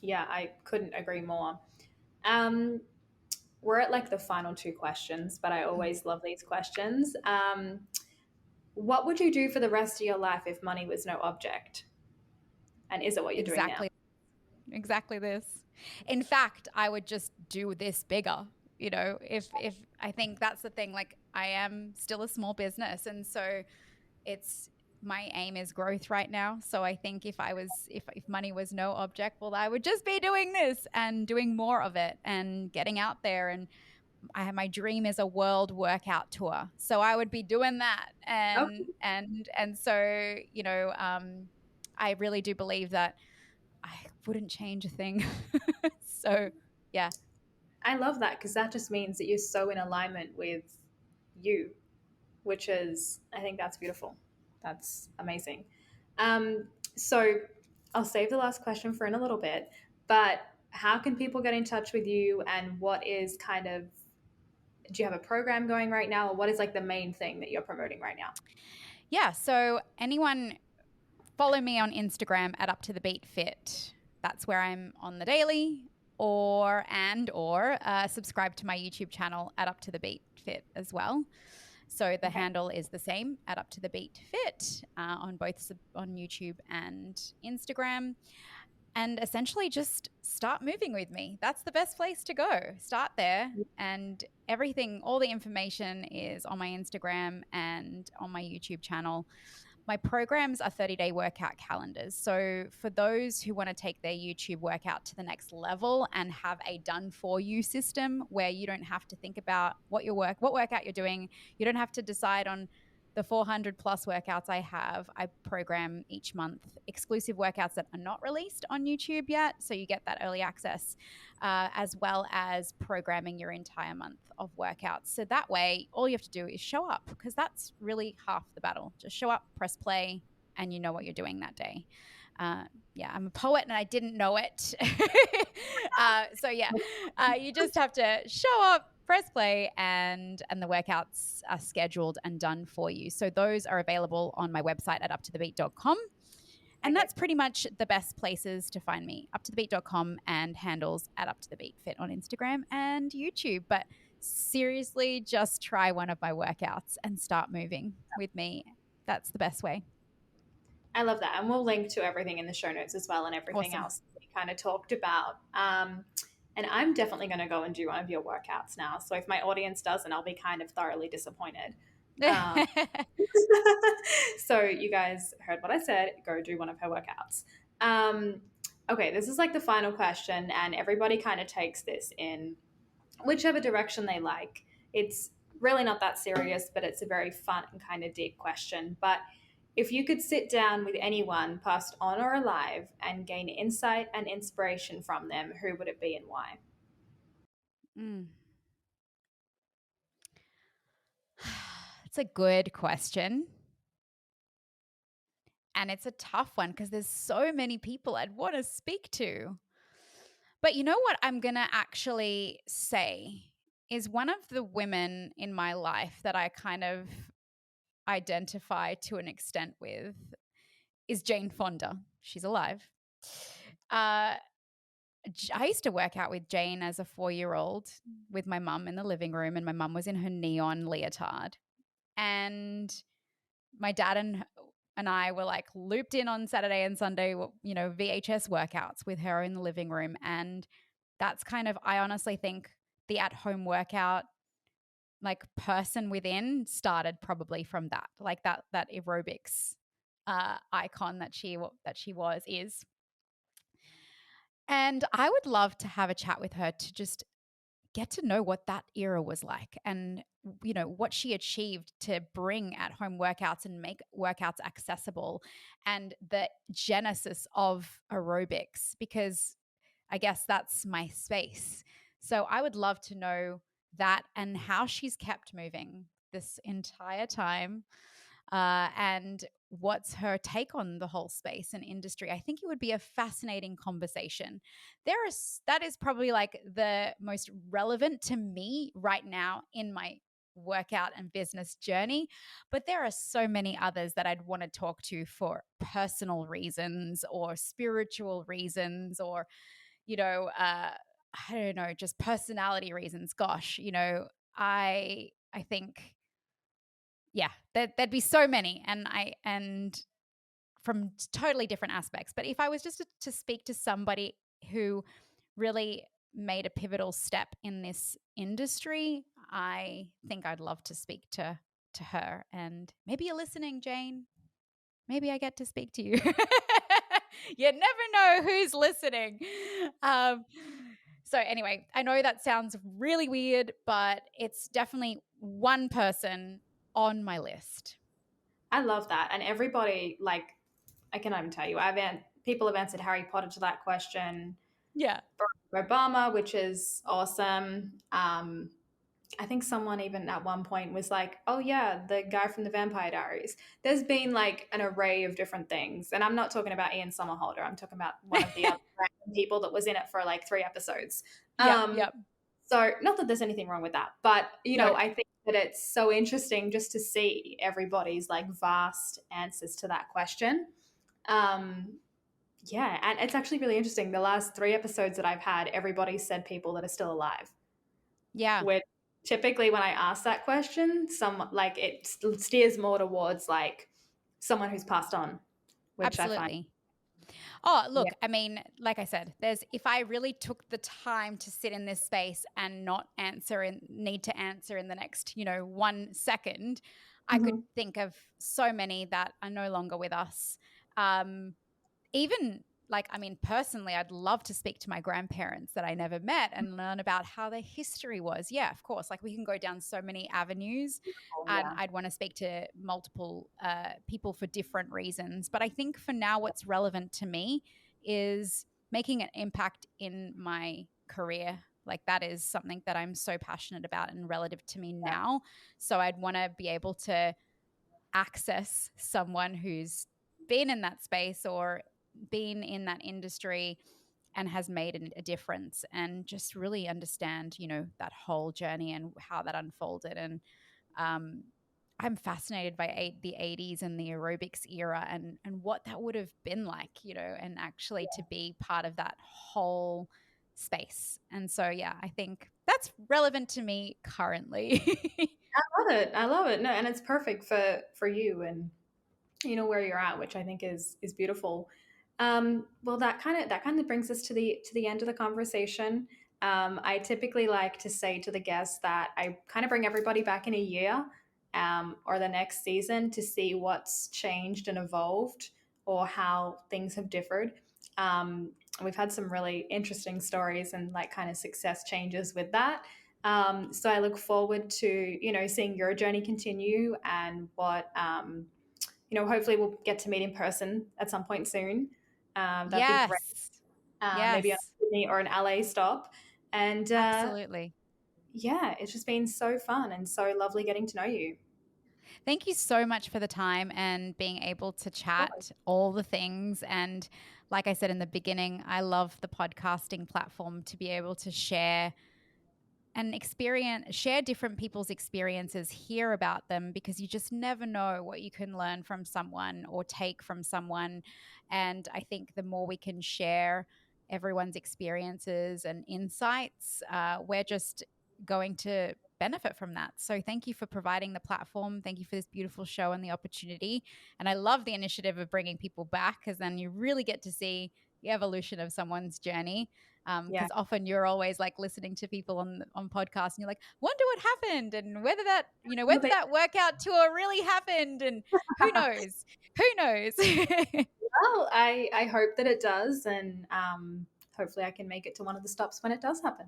Yeah, I couldn't agree more. Um, we're at like the final two questions, but I Mm. always love these questions. What would you do for the rest of your life if money was no object? And is it what you're doing now? Exactly. Exactly this. In fact, I would just do this bigger. If I think that's the thing, like I am still a small business, and so it's my aim is growth right now. So I think if money was no object, well, I would just be doing this and doing more of it and getting out there. And my dream is a world workout tour, so I would be doing that. Okay. And so I really do believe that I wouldn't change a thing. So, yeah. I love that because that just means that you're so in alignment with you, which is, I think that's beautiful. That's amazing. Um, so I'll save the last question for in a little bit, but how can people get in touch with you and what is kind of, do you have a program going right now or what is like the main thing that you're promoting right now? Yeah. So, anyone follow me on Instagram at up to the beat fit. That's where I'm on the daily, or subscribe to my YouTube channel at up to the beat fit as well. So the Okay. handle is the same at up to the beat fit on both on YouTube and Instagram. And essentially just start moving with me. That's the best place to go. Start there, and everything, all the information is on my Instagram and on my YouTube channel. My programs are 30-day workout calendars. So for those who want to take their YouTube workout to the next level and have a done for you system where you don't have to think about what workout you're doing, you don't have to decide on the 400 plus workouts I have. I program each month exclusive workouts that are not released on YouTube yet. So you get that early access, as well as programming your entire month of workouts. So that way, all you have to do is show up, because that's really half the battle. Just show up, press play, and you know what you're doing that day. Yeah, I'm a poet and I didn't know it. So yeah, you just have to show up, press play, and the workouts are scheduled and done for you. So those are available on my website at uptothebeat.com. And Okay. that's pretty much the best places to find me, uptothebeat.com, and handles at uptothebeatfit on Instagram and YouTube. But seriously, just try one of my workouts and start moving with me. That's the best way. I love that. And we'll link to everything in the show notes as well and everything Awesome. else we kind of talked about. And I'm definitely going to go and do one of your workouts now. So if my audience doesn't, I'll be kind of thoroughly disappointed. Um, so you guys heard what I said. Go do one of her workouts. Um, okay, this is like the final question, and everybody kind of takes this in whichever direction they like. It's really not that serious, but it's a very fun and kind of deep question. But if you could sit down with anyone, past on or alive, and gain insight and inspiration from them, who would it be and why? Mm. It's a good question. And it's a tough one because there's so many people I'd want to speak to. But you know what I'm going to actually say is one of the women in my life that I kind of identify to an extent with is Jane Fonda. She's alive. I used to work out with Jane as a 4-year-old with my mum in the living room, and my mum was in her neon leotard. And my dad and I were like looped in on Saturday and Sunday, VHS workouts with her in the living room. And that's kind of, I honestly think the at-home workout like person within started probably from that, like that aerobics icon that she is. And I would love to have a chat with her to just get to know what that era was like, and what she achieved to bring at home workouts and make workouts accessible, and the genesis of aerobics, because I guess that's my space. So I would love to know that and how she's kept moving this entire time, and what's her take on the whole space and industry. I think it would be a fascinating conversation. That is probably like the most relevant to me right now in my workout and business journey, but there are so many others that I'd want to talk to for personal reasons or spiritual reasons, or I don't know, just personality reasons. Gosh, I think, yeah, there'd be so many, and from totally different aspects. But if I was just to speak to somebody who really made a pivotal step in this industry, I think I'd love to speak to her. And maybe you're listening, Jane. Maybe I get to speak to you. You never know who's listening. Um, so anyway, I know that sounds really weird, but it's definitely one person on my list. I love that. And everybody, like, I cannot even tell you, people have answered Harry Potter to that question. Yeah. Barack Obama, which is awesome. I think someone even at one point was like, "Oh yeah, the guy from the Vampire Diaries." There's been like an array of different things, and I'm not talking about Ian Somerhalder. I'm talking about one of the other random people that was in it for like 3 episodes. Yep. Um, Yep. so not that there's anything wrong with that, but No. I think that it's so interesting just to see everybody's like vast answers to that question. Um, yeah, and it's actually really interesting. The last 3 episodes that I've had, everybody said people that are still alive. Yeah. Which typically when I ask that question, it steers more towards like someone who's passed on, which I find, Absolutely. Oh, yeah. look, I mean, like I said, if I really took the time to sit in this space and not need to answer in the next, 1 second, I could Mhm. think of so many that are no longer with us. Um, Even like, I mean, personally, I'd love to speak to my grandparents that I never met and learn about how their history was. Yeah, of course. Like, we can go down so many avenues, Oh, and yeah. I'd want to speak to multiple people for different reasons. But I think for now, what's relevant to me is making an impact in my career. Like, that is something that I'm so passionate about and relative to me now. So I'd want to be able to access someone who's been in that space or been in that industry and has made a difference, and just really understand, that whole journey and how that unfolded. And um, I'm fascinated by the 80s and the aerobics era, and what that would have been like, and actually to be part of that whole space. And so, yeah, I think that's relevant to me currently. I love it. I love it. No, and it's perfect for you and where you're at, which I think is beautiful. Well, that kind of brings us to the end of the conversation. I typically like to say to the guests that I kind of bring everybody back in a year, or the next season, to see what's changed and evolved or how things have differed. Um, we've had some really interesting stories and like kind of success changes with that. So I look forward to seeing your journey continue and what hopefully we'll get to meet in person at some point soon. That'd be great. Yes. Maybe on Yes. Sydney or an LA stop. And Absolutely. yeah, it's just been so fun and so lovely getting to know you. Thank you so much for the time and being able to Of course. chat all the things. And like I said in the beginning, I love the podcasting platform to be able to share share different people's experiences, hear about them, because you just never know what you can learn from someone or take from someone. And I think the more we can share everyone's experiences and insights, we're just going to benefit from that. So thank you for providing the platform. Thank you for this beautiful show and the opportunity. And I love the initiative of bringing people back, because then you really get to see the evolution of someone's journey. Yeah. Because often you're always like listening to people on podcasts and you're like, wonder what happened, and whether Well, that workout tour really happened, and who knows, who knows. I hope that it does, and hopefully I can make it to one of the stops when it does happen.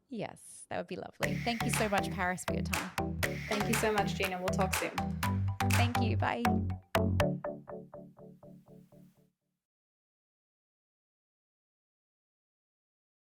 Yes, that would be lovely. Thank you so much, Paris, for your time. Thank you so much, Gina. We'll talk soon. Thank you. Bye.